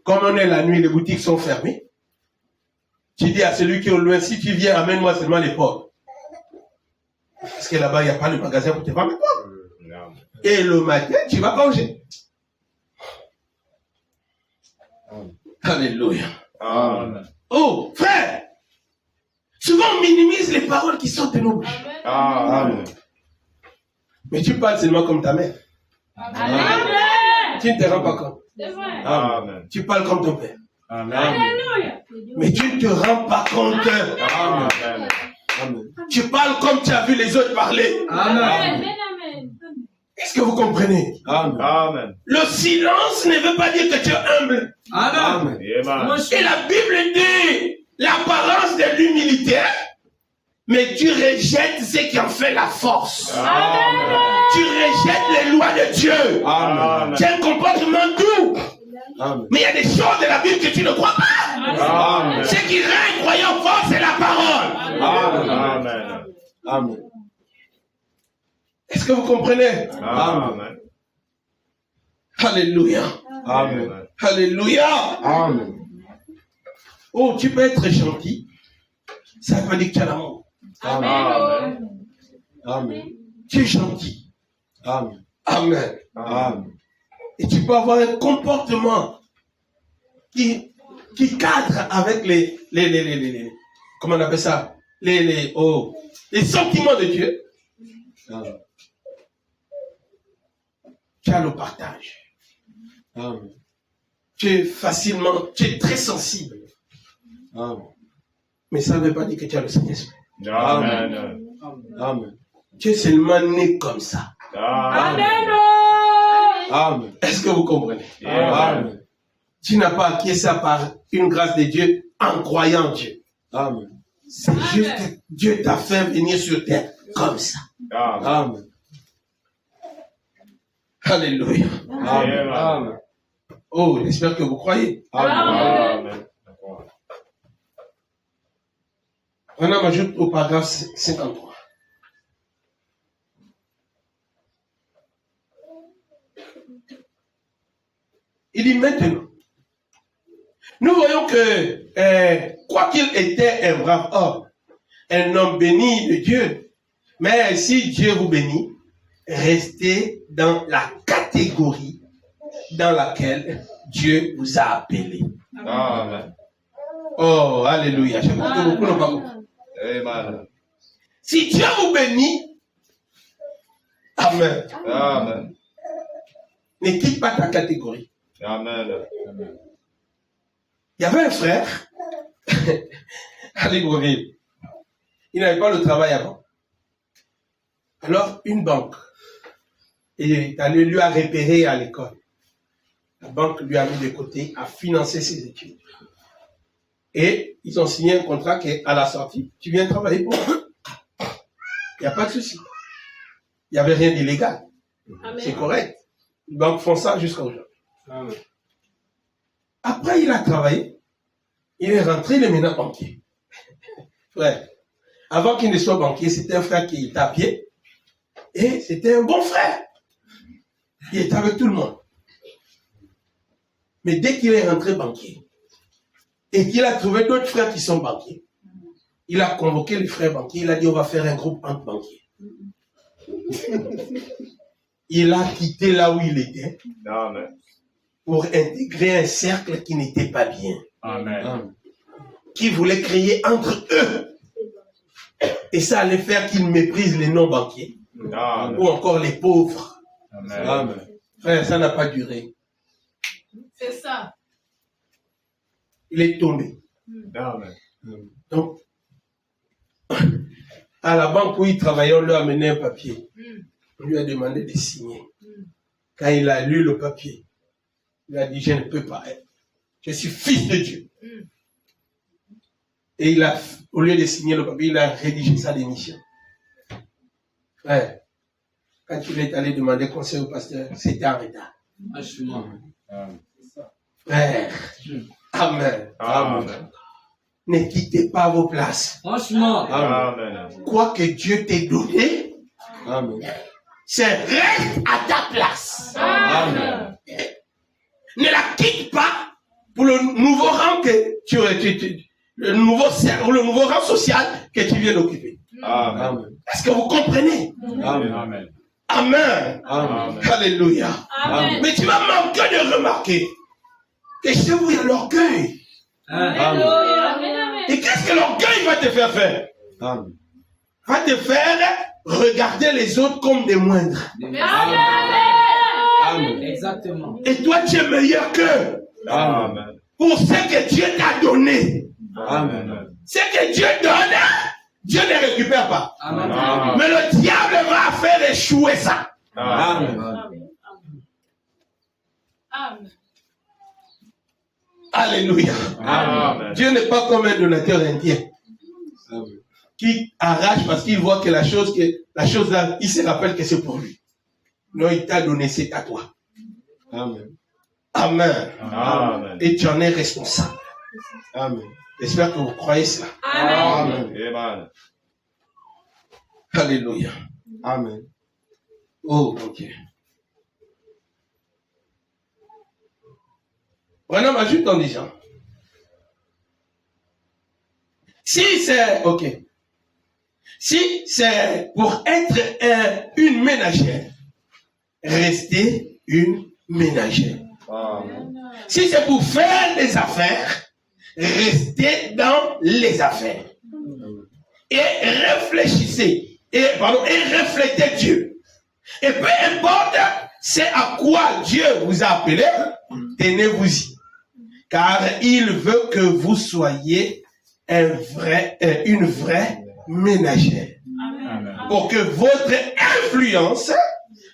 Comme on est la nuit, les boutiques sont fermées. Tu dis à celui qui est au loin, si tu viens, amène-moi seulement les pommes. Parce que là-bas, il n'y a pas de magasin pour te vendre les pommes. Et le matin, tu vas manger. Amen. Alléluia. Amen. Oh, frère, souvent on minimise les paroles qui sortent de nos bouches. Amen. Mais tu parles seulement comme ta mère. Amen. Tu ne te rends pas compte. C'est vrai. Amen. Tu parles comme ton père. Amen. Alléluia. Mais tu ne te rends pas compte. Amen. Amen. Tu parles comme tu as vu les autres parler. Amen. Amen. Amen. Est-ce que vous comprenez? Amen. Amen. Le silence ne veut pas dire que tu es humble. Amen. Amen. Et la Bible dit l'apparence de l'humilité, mais tu rejettes ce qui en fait la force. Amen. Tu rejettes les lois de Dieu. Amen. Tu as un comportement doux. Amen. Mais il y a des choses de la Bible que tu ne crois pas. Amen. Ce qui rend un croyant fort, c'est la parole. Amen. Amen. Amen. Est-ce que vous comprenez? Amen. Alléluia. Amen. Alléluia. Amen. Oh, tu peux être gentil. Ça veut pas dire que tu as l'amour. Amen. Amen. Tu es gentil. Amen. Amen. Amen. Et tu peux avoir un comportement qui cadre avec les comment on appelle ça? Les sentiments de Dieu. Amen. Tu as le partage. Amen. Tu es très sensible. Amen. Mais ça ne veut pas dire que tu as le Saint-Esprit. Amen. Amen. tu es seulement né comme ça. Amen. Amen. Amen. Est-ce que vous comprenez? Amen. Tu n'as pas acquis ça par une grâce de Dieu en croyant en Dieu. Amen. C'est juste que Dieu t'a fait venir sur terre comme ça. Amen. Amen. Alléluia. Amen. Amen. Oh, j'espère que vous croyez. Amen. On ajoute au paragraphe 53. Il dit maintenant, nous voyons que, quoi qu'il était un brave homme, un homme béni de Dieu, mais si Dieu vous bénit, restez dans la catégorie dans laquelle Dieu vous a appelé. Amen. Oh, alléluia. Je crois que beaucoup n'ont pas compris. Amen. Si Dieu vous bénit, Amen. Amen. Ne quitte pas ta catégorie. Amen. Il y avait un frère à Libreville. Il n'avait pas le travail avant. Alors, une banque lui a repéré à l'école. La banque lui a mis de côté, a financé ses études. Et ils ont signé un contrat qu'à la sortie, tu viens travailler pour moi. Il n'y a pas de souci. Il n'y avait rien d'illégal. C'est correct. Les banques font ça jusqu'à aujourd'hui. Amen. Après, il a travaillé. Il est rentré, il est maintenant banquier. Frère, avant qu'il ne soit banquier, c'était un frère qui était à pied. Et c'était un bon frère. Il était avec tout le monde. Mais dès qu'il est rentré banquier, et qu'il a trouvé d'autres frères qui sont banquiers, il a convoqué les frères banquiers, il a dit on va faire un groupe entre banquiers. Il a quitté là où il était Amen. pour intégrer un cercle qui n'était pas bien, Amen. Amen. qui voulait créer entre eux. Et ça allait faire qu'ils méprisent les non-banquiers Amen. ou encore les pauvres. Amen. Amen. Frère, ça n'a pas duré. C'est ça. Il est tombé. Amen. Donc, à la banque où il travaillait, on lui a amené un papier. On lui a demandé de signer. Quand il a lu le papier, il a dit, je ne peux pas être. Je suis fils de Dieu. Et il a, au lieu de signer le papier, il a rédigé sa démission. Frère, quand il est allé demander conseil au pasteur, c'était en retard. Franchement. Frère, Amen. Amen. Ne quittez pas vos places. Franchement. Amen. Quoi que Dieu t'ait donné, Amen. c'est reste à ta place. Amen. Ne la quitte pas pour le nouveau rang que le nouveau rang social que tu viens d'occuper. Amen. Amen. Est-ce que vous comprenez? Amen. Amen. Amen. Amen. Alléluia. Amen. Mais tu vas manquer de remarquer que chez vous, il y a l'orgueil. Alléluia. Amen. Et qu'est-ce que l'orgueil va te faire faire? Amen. Va te faire regarder les autres comme des moindres. Amen. Amen. Exactement. Et toi, tu es meilleur qu'eux. Amen. Pour ce que Dieu t'a donné. Amen. Ce que Dieu donne, Dieu ne récupère pas. Amen. Amen. Mais le diable va faire échouer ça. Amen. Amen. Amen. Alléluia. Amen. Dieu n'est pas comme un donateur indien Amen. qui arrache parce qu'il voit que la chose là, il se rappelle que c'est pour lui. Non, il t'a donné, c'est à toi. Amen. Amen. Amen. Et tu en es responsable. Amen. J'espère que vous croyez cela. Amen. Amen. Alléluia. Amen. Oh, ok. Voilà, ajoute en disant. Si c'est, ok. Si c'est pour être une ménagère, restez une ménagère. Amen. Si c'est pour faire des affaires, restez dans les affaires. Et réfléchissez. Et reflétez Dieu. Et peu importe c'est à quoi Dieu vous a appelé, tenez-vous-y. Car il veut que vous soyez une vraie ménagère. Amen. pour que votre influence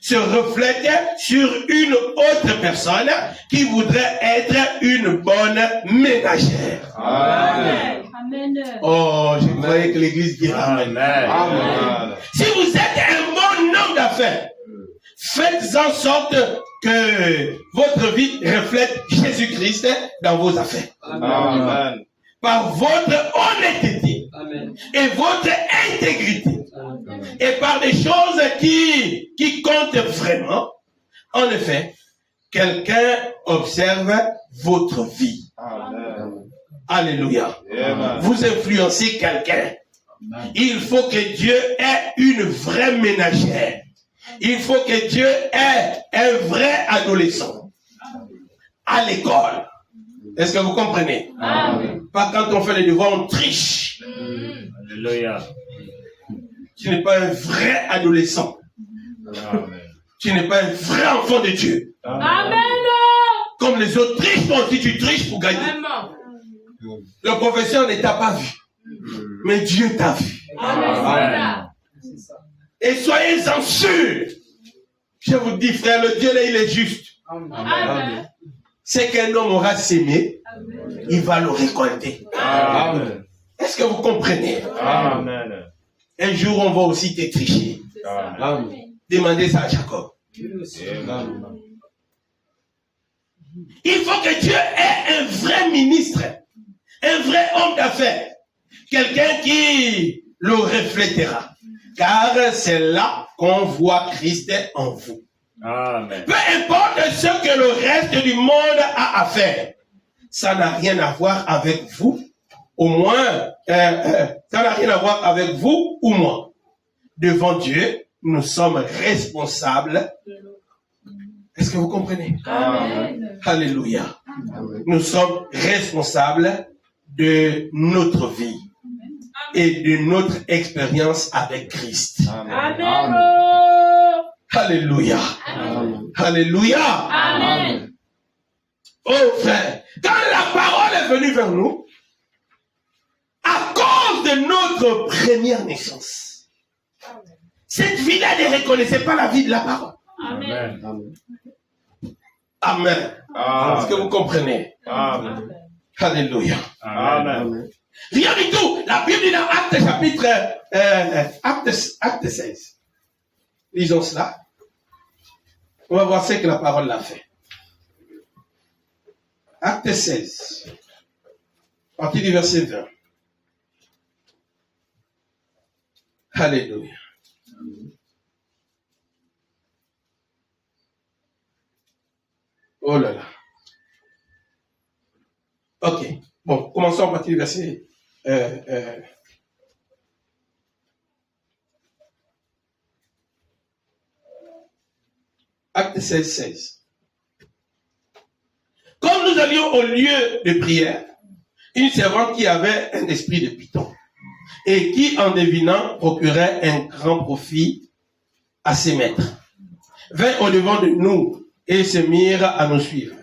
se reflète sur une autre personne qui voudrait être une bonne ménagère. Amen. Amen. Oh, je croyais que l'église dirait Amen. Amen. Si vous êtes un bon homme d'affaires, faites en sorte que votre vie reflète Jésus-Christ dans vos affaires. Amen. Par votre honnêteté Amen. et votre intégrité. Et par des choses qui comptent vraiment. En effet, quelqu'un observe votre vie. Amen. Alléluia. Amen. Vous influencez quelqu'un. Il faut que Dieu ait une vraie ménagère. Il faut que Dieu ait un vrai adolescent à l'école. Est-ce que vous comprenez? Amen. Pas quand on fait les devoirs, on triche. Alléluia. Tu n'es pas un vrai adolescent. Amen. Tu n'es pas un vrai enfant de Dieu. Amen. Comme les autres trichent, toi aussi tu triches pour gagner. Amen. Le professeur ne t'a pas vu, mais Dieu t'a vu. Amen. Et soyez-en sûrs. Je vous dis, frère, le Dieu là, il est juste. Amen. C'est qu'un homme aura sémé, il va le récolter. Amen. Est-ce que vous comprenez? Amen. Un jour, on va aussi te tricher. Amen. Demandez ça à Jacob. Amen. Il faut que Dieu ait un vrai ministre, un vrai homme d'affaires, quelqu'un qui le reflètera. Car c'est là qu'on voit Christ en vous. Amen. Peu importe ce que le reste du monde a à faire, ça n'a rien à voir avec vous. Au moins, ça n'a rien à voir avec vous ou moi. Devant Dieu, nous sommes responsables. Est-ce que vous comprenez? Amen. Alléluia. Nous sommes responsables de notre vie et de notre expérience avec Christ. Amen. Alléluia. Amen. Alléluia. Amen. Oh frère, quand la parole est venue vers nous, à cause de notre première naissance, cette vie-là ne reconnaissait pas la vie de la parole. Amen. Amen. Est-ce que vous comprenez? Amen. Alléluia. Amen. Rien du tout. La Bible dit dans Actes chapitre Acte 16. Lisons cela. On va voir ce que la parole l'a fait. Acte 16. Partie du verset 20. Alléluia. Oh là là. Ok. Bon, commençons à partir du verset. Acte 16, 16. Comme nous allions au lieu de prière, une servante qui avait un esprit de python et qui, en devinant, procurait un grand profit à ses maîtres, vint au-devant de nous et se mirent à nous suivre.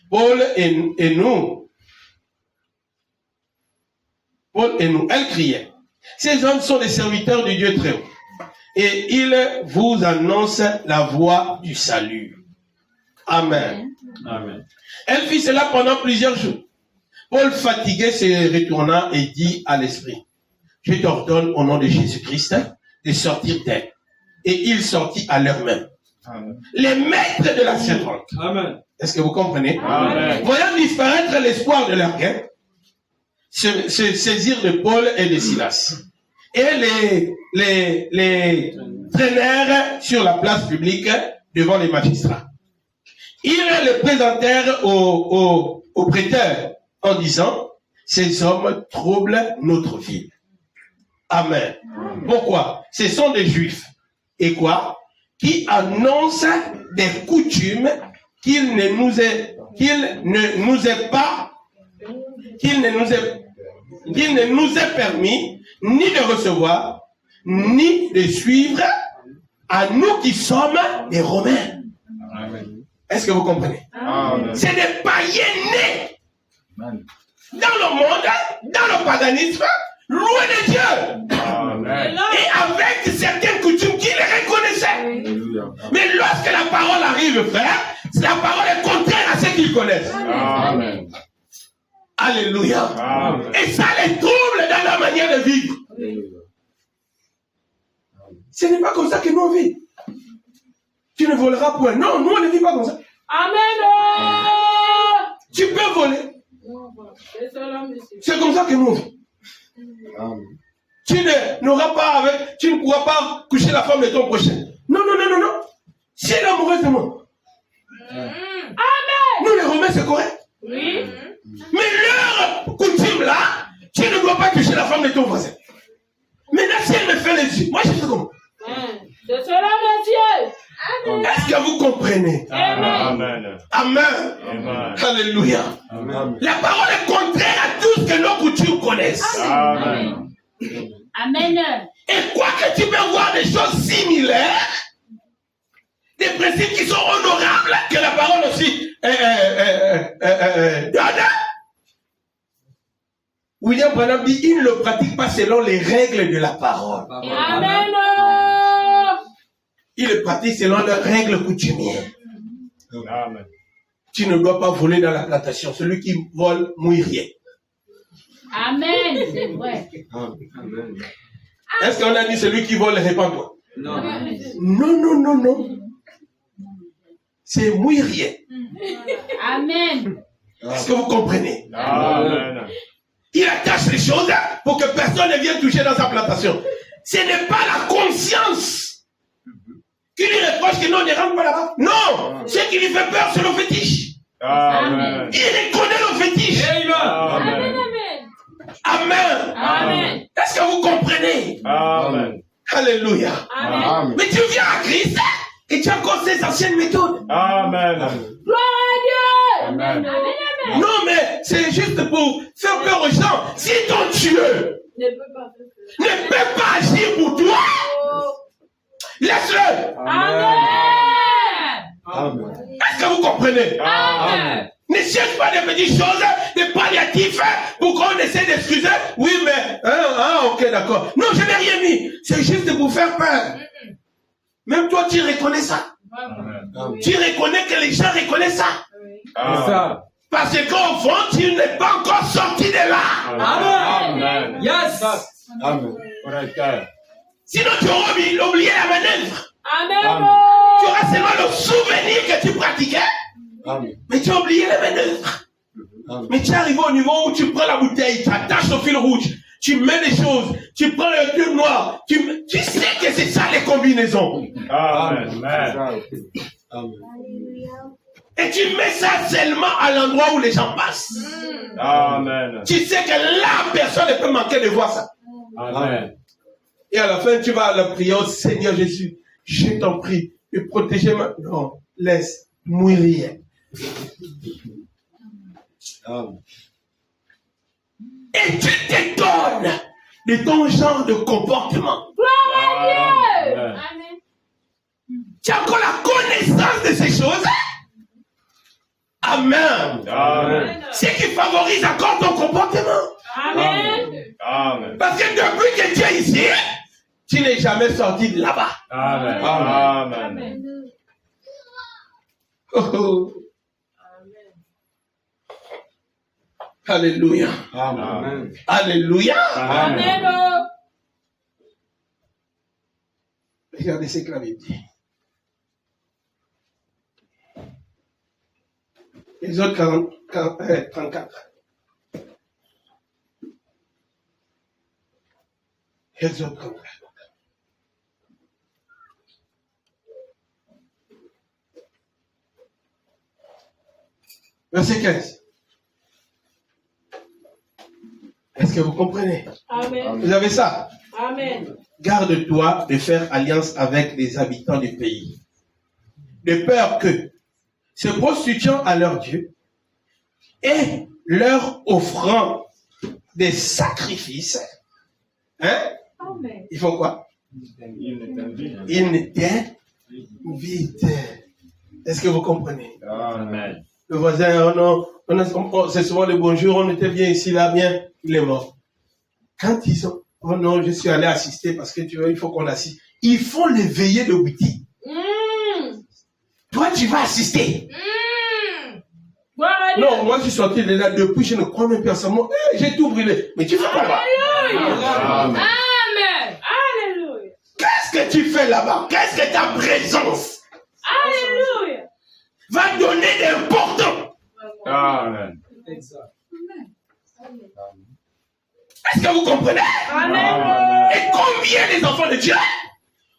Paul et nous, elle criait. Ces hommes sont des serviteurs du Dieu très haut. Et ils vous annoncent la voie du salut. Amen. Amen. Elle fit cela pendant plusieurs jours. Paul, fatigué, se retourna et dit à l'esprit, je t'ordonne au nom de Jésus-Christ de sortir d'elle. Et il sortit à l'heure même. Amen. Les maîtres de la servante. Amen. Est-ce que vous comprenez? Amen. Voyant disparaître l'espoir de leur gain, se saisirent de Paul et de Silas. Et les traînèrent sur la place publique devant les magistrats. Ils les présentèrent aux prêteurs en disant, ces hommes troublent notre ville. Amen. Pourquoi? Ce sont des juifs. Et quoi? Qui annoncent des coutumes qu'il ne nous est permis ni de recevoir, ni de suivre à nous qui sommes des Romains. Amen. Est-ce que vous comprenez? Amen. C'est des païens nés dans le monde, dans le paganisme, loin de Dieu. Amen. Et avec certains arrive, frère, la parole est contraire à ce qu'ils connaissent. Amen. Alléluia. Amen. Et ça les trouble dans la manière de vivre. Ce n'est pas comme ça que nous on vit. Tu ne voleras point. Non, nous on ne vit pas comme ça. Amen. Tu peux voler. C'est cela, monsieur. C'est comme ça que nous on vit. Amen. Tu ne pourras pas coucher la femme de ton prochain. Non, non, non, non, non. Si elle est amoureuse de moi. Nous les Romains c'est correct. Oui. Mais leur coutume là, tu ne dois pas toucher la femme de ton voisin. Maintenant si elle me fait les yeux, moi je fais comment? C'est cela, monsieur. Est-ce que vous comprenez? Amen. Amen. Amen. Alléluia. Amen. La parole est contraire à tout ce que nos coutumes connaissent. Amen. Amen. Et quoi que tu peux voir des choses similaires, des principes qui sont honorables, que la parole aussi donne. William Branham dit, il ne le pratique pas selon les règles de la parole. Amen. Il le pratique selon leurs règles coutumières. Amen. Tu ne dois pas voler dans la plantation. Celui qui vole mouille rien. Amen. C'est vrai. Amen. Est-ce qu'on a dit celui qui vole, répands-toi? Non. Non, non, non, non. C'est mouille rien. Amen. Est-ce que vous comprenez? Amen. Il attache les choses pour que personne ne vienne toucher dans sa plantation. Ce n'est pas la conscience qui lui reproche que non, ne rentre pas là-bas. Non, ce qui lui fait peur, c'est le fétiche. Amen. Il reconnaît le fétiche. Amen. Amen. Amen. Est-ce que vous comprenez? Amen. Alléluia. Amen. Amen. Mais tu viens à Christ et tu as encore ces anciennes méthodes. Amen. Gloire à Dieu. Amen. Amen. Non, mais c'est juste pour faire peur aux gens. Si ton Dieu Ne peut pas faire. ne peut pas agir pour toi, laisse-le. Amen. Amen. Est-ce que vous comprenez? Amen. Ne cherche pas des petites choses, des palliatifs, pour qu'on essaie d'excuser. Oui, mais, ok, d'accord. Non, je n'ai rien mis. C'est juste pour faire peur. Même toi, tu reconnais ça. Amen. Tu reconnais que les gens reconnaissent ça. Amen. Parce qu'au fond, tu n'es pas encore sorti de là. Amen. Yes. Amen. Correcteur. Sinon, tu auras oublié la manœuvre. Amen. Tu auras seulement le souvenir que tu pratiquais, Amen. mais tu as oublié la manœuvre. Amen. Mais tu es arrivé au niveau où tu prends la bouteille, tu attaches au fil rouge, tu mets les choses, tu prends le fil noir, tu sais que c'est ça les combinaisons. Amen. Amen. Et tu mets ça seulement à l'endroit où les gens passent. Amen. Tu sais que là, personne ne peut manquer de voir ça. Amen. Et à la fin, tu vas à la prière, Seigneur Jésus, je t'en prie, de protéger ma... Non, laisse mourir. Amen. Et tu t'étonnes de ton genre de comportement. Amen. Amen. Tu as encore la connaissance de ces choses. Amen. Amen. Ce qui favorise encore ton comportement. Amen. Amen. Parce que depuis que tu es ici, tu n'es jamais sorti de là-bas. Amen. Amen. Amen. Oh, oh. Alléluia. Amen. Alléluia. Amen. Amen. Regardez ce que la Bible dit. Exode 34. Exode 34. Verset 15. Est-ce que vous comprenez? Amen. Vous avez ça? Amen. Garde-toi de faire alliance avec les habitants du pays, de peur que, se prostituant à leur Dieu et leur offrant des sacrifices, hein? Amen. Ils font quoi? Ils n'étaient vides. Est-ce que vous comprenez? Amen. Le voisin, c'est souvent le bonjour, on était bien ici, là, bien, il est mort. Quand ils sont, oh non, je suis allé assister parce que tu vois, il faut qu'on assiste. Ils font les veillées de boutique. Toi, tu vas assister. Gloire à Dieu. Non, moi, je suis sorti de là depuis, je ne crois même plus à ça. Moi, j'ai tout brûlé. Mais tu fais quoi là-bas? Amen. Amen. Alléluia. Qu'est-ce que tu fais là-bas? Qu'est-ce que ta présence Alléluia. va donner d'important? Amen. Exact. Est-ce que vous comprenez? Amen. Et combien des enfants de Dieu,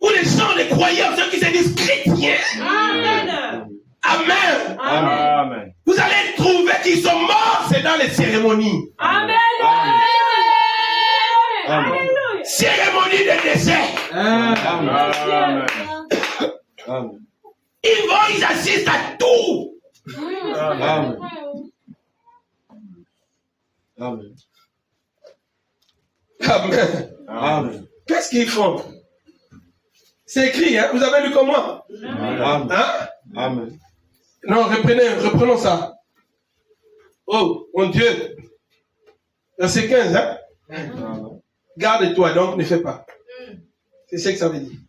ou les gens, les croyants, ceux qui se disent chrétiens, Amen. Amen, Amen. Amen. vous allez trouver qu'ils sont morts, c'est dans les cérémonies. Amen. Alléluia. Cérémonie de décès. Amen. Amen. Ils assistent à tout. Amen. Amen. Amen. Amen. Qu'est-ce qu'ils font? C'est écrit, hein? Vous avez lu comme moi? Amen. Hein? Amen. Non, reprenons ça. Oh, mon Dieu. Verset 15, hein? Garde-toi, donc ne fais pas. C'est ce que ça veut dire.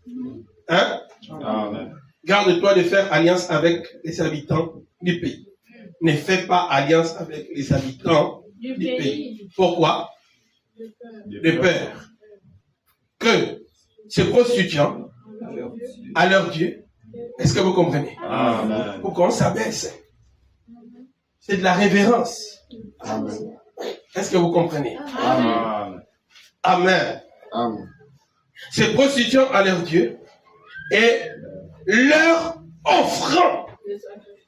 Hein? Amen. Garde-toi de faire alliance avec les habitants du pays. Ne fais pas alliance avec les habitants Du du pays. pays. Pourquoi? De peur que se prostituant à leur Dieu. Est-ce que vous comprenez? Amen. Pour qu'on s'abaisse. C'est de la révérence. Amen. Est-ce que vous comprenez? Amen. Amen. Amen. Se prostituant à leur Dieu et leur offrant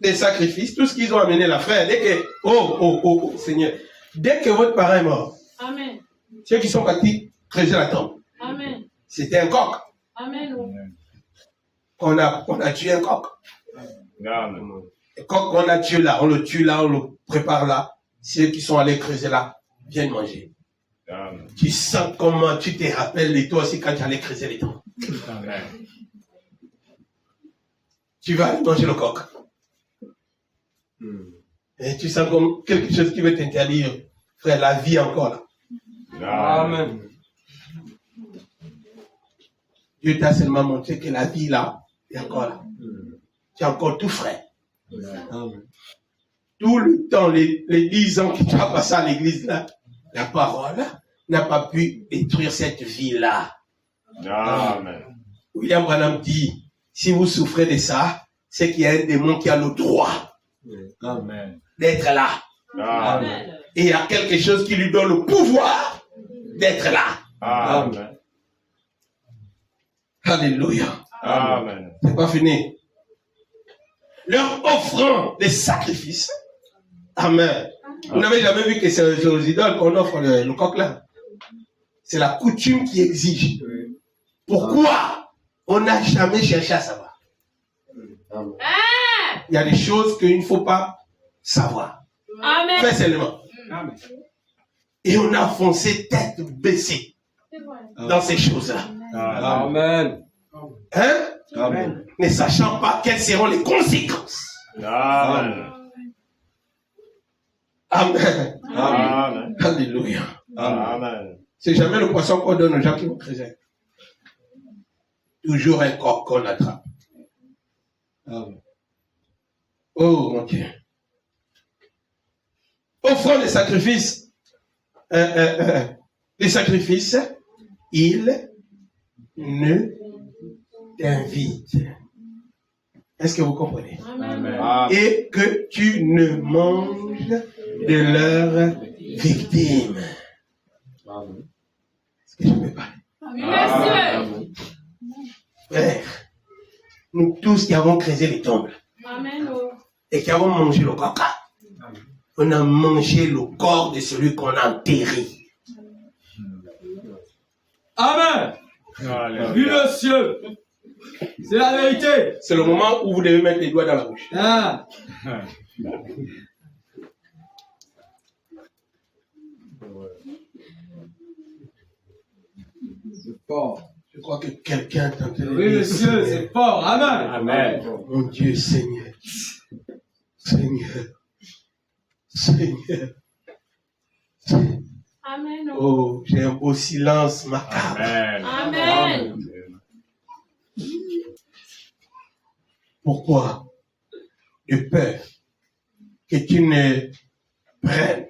des sacrifices, tout ce qu'ils ont amené la faire. Dès que, oh, Seigneur, dès que votre parent est mort, Amen. ceux qui sont partis creuser la tombe, Amen. c'était un coq. Amen. On a tué un coq. Amen. Le coq qu'on a tué là, on le tue là, on le prépare là. Ceux qui sont allés creuser là, viennent manger. Amen. Tu sens comment tu te rappelles de toi aussi quand tu allais creuser les tombes. Amen. Tu vas aller manger le coq. Et tu sens comme quelque chose qui veut t'interdire, frère, la vie encore là. Amen. Dieu t'a seulement montré que la vie là est encore là. Tu es encore tout frais. Amen. Tout le temps, les 10 ans que tu as passé à l'église là, la parole n'a pas pu détruire cette vie-là. Amen. William Branham dit, si vous souffrez de ça, c'est qu'il y a un démon qui a le droit Amen. d'être là. Amen. Et il y a quelque chose qui lui donne le pouvoir d'être là. Amen. Alléluia. Amen. C'est pas fini. Leur offrant des sacrifices. Amen. Vous n'avez jamais vu que c'est aux idoles qu'on offre le coq là. C'est la coutume qui exige. Pourquoi on n'a jamais cherché à savoir? Amen. Il y a des choses qu'il ne faut pas savoir. Amen. Fais seulement. Amen. Et on a foncé tête baissée dans ces choses-là. Amen. Hein? Amen. Ne sachant pas quelles seront les conséquences. Amen. Amen. Amen. Alléluia. Amen. C'est jamais le poisson qu'on donne aux gens qui vont creuser. Toujours un coq qu'on attrape. Amen. Oh mon Dieu. Offrant des sacrifices, il ne t'invite. Est-ce que vous comprenez? Amen. Et que tu ne manges de leurs victimes. Amen. Est-ce que je peux parler? Monsieur. Frère, nous tous qui avons creusé les tombes Amen. et qui avons mangé le caca, on a mangé le corps de celui qu'on a enterré. Amen. Vu le ciel. C'est la vérité. C'est le moment où vous devez mettre les doigts dans la bouche. Ah. C'est fort. Je crois que quelqu'un est en train de Oui, dire, le ciel, c'est fort. Amen. Amen. mon Dieu, Seigneur. Seigneur. Seigneur. Amen. Oh, j'ai un beau silence macabre. Amen. Amen. Pourquoi? de peur que tu ne prennes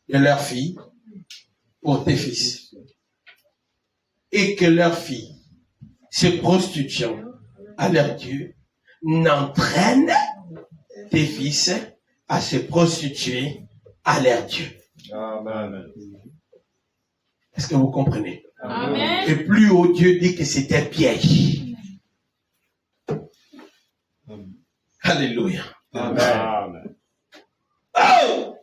de leurs filles pour tes fils et que leurs filles, se prostituant à leur Dieu, n'entraînent tes fils à se prostituer à leur Dieu. Amen. Est-ce que vous comprenez? Amen. Et plus haut, Dieu dit que c'est un piège. Alléluia. Amen. Oh!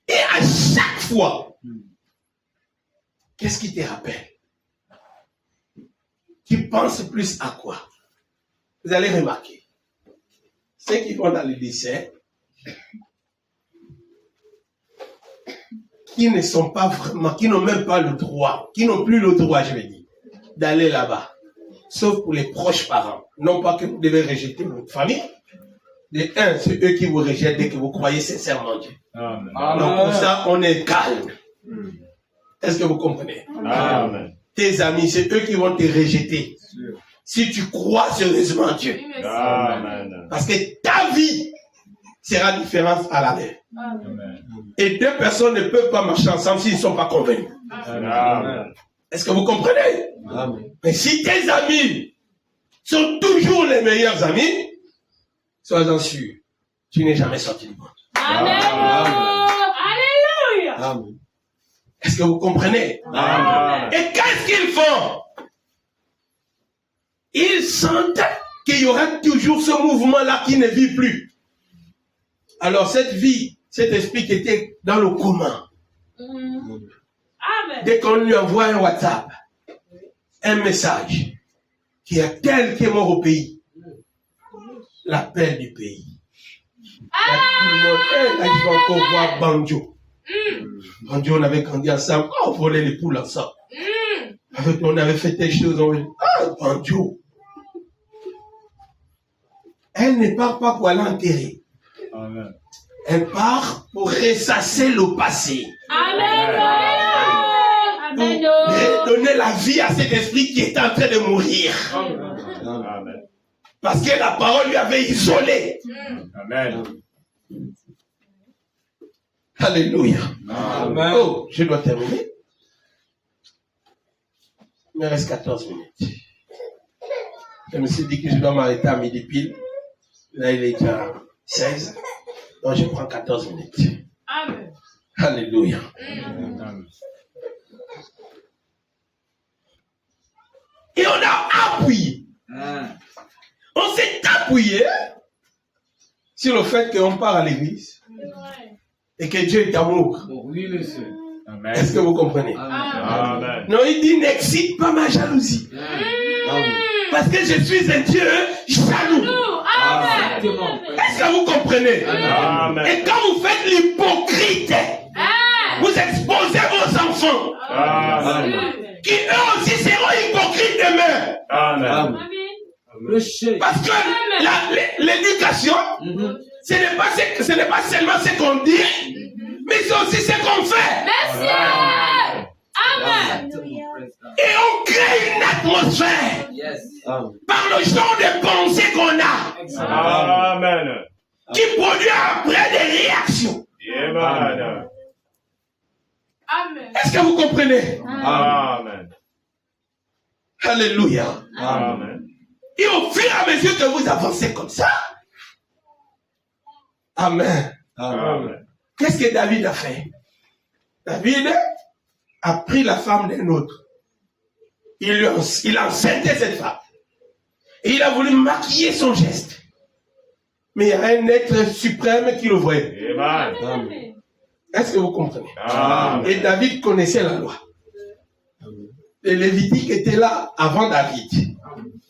Et à chaque fois, qu'est-ce qui te rappelle? Tu penses plus à quoi? Vous allez remarquer, ceux qui vont dans le lycée, qui ne sont pas vraiment, qui n'ont même pas le droit, qui n'ont plus le droit, je vais dire, d'aller là-bas, sauf pour les proches parents. Non pas que vous devez rejeter votre famille. De un, c'est eux qui vous rejettent dès que vous croyez sincèrement Dieu. Amen. Donc pour ça, on est calme. Est-ce que vous comprenez? Amen. Tes amis, c'est eux qui vont te rejeter. Si tu crois sérieusement en Dieu. Oui, merci. Amen. Parce que ta vie sera différente à la leur. Amen. Et deux personnes ne peuvent pas marcher ensemble s'ils ne sont pas convenus. Amen. Est-ce que vous comprenez? Amen. Mais si tes amis sont toujours les meilleurs amis, sois-en sûr, tu n'es jamais sorti du monde. Amen. Alléluia. Amen. Est-ce que vous comprenez? Amen. Et qu'est-ce qu'ils font? Ils sentent qu'il y aura toujours ce mouvement-là qui ne vit plus. Alors cette vie, cet esprit qui était dans le commun, Amen. dès qu'on lui envoie un WhatsApp, un message, qu'il y a tel qui est mort au pays, l'appel du pays. Il y a tout le monde, là, il va encore voir Banjo. Banjo, on avait grandi ensemble, on volait les poules ensemble. On avait fait telle chose, on dit, Banjo. Elle ne part pas pour aller enterrer. Amen. Elle part pour ressasser le passé. Amen. Amen. Et donner la vie à cet esprit qui est en train de mourir. Amen. Parce que la parole lui avait isolé. Amen. Alléluia. Amen. Oh, je dois terminer. Il me reste 14 minutes. Je me suis dit que je dois m'arrêter à midi pile. Là, il est déjà 16. Donc, je prends 14 minutes. Amen. Alléluia. Amen. Et on a appuyé. On s'est appuyé sur le fait qu'on part à l'église et que Dieu est amour. Oui, monsieur. Amen. Est-ce que vous comprenez? Amen. Non, il dit n'excite pas ma jalousie. Amen. Parce que je suis un Dieu jaloux. Amen. Exactement. Est-ce que vous comprenez? Amen. Et quand vous faites l'hypocrite, vous exposez vos enfants, Amen. qui eux aussi seront hypocrites demain. Amen. Amen. Le chef. Parce que l'éducation, ce n'est pas seulement ce qu'on dit, mais c'est aussi ce qu'on fait. Merci. Amen. Et on crée une atmosphère Yes. Amen. par le genre de pensée qu'on a, Amen. qui produit après des réactions. Amen. Amen. Est-ce que vous comprenez? Amen. Alléluia. Amen. Et au fur et à mesure que vous avancez comme ça, Amen. Amen. Qu'est-ce que David a fait? David a pris la femme d'un autre. Il a enceinté cette femme. Et il a voulu maquiller son geste. Mais il y a un être suprême qui le voyait. Amen. Amen. Est-ce que vous comprenez? Amen. Et David connaissait la loi. Le Lévitique était là avant David.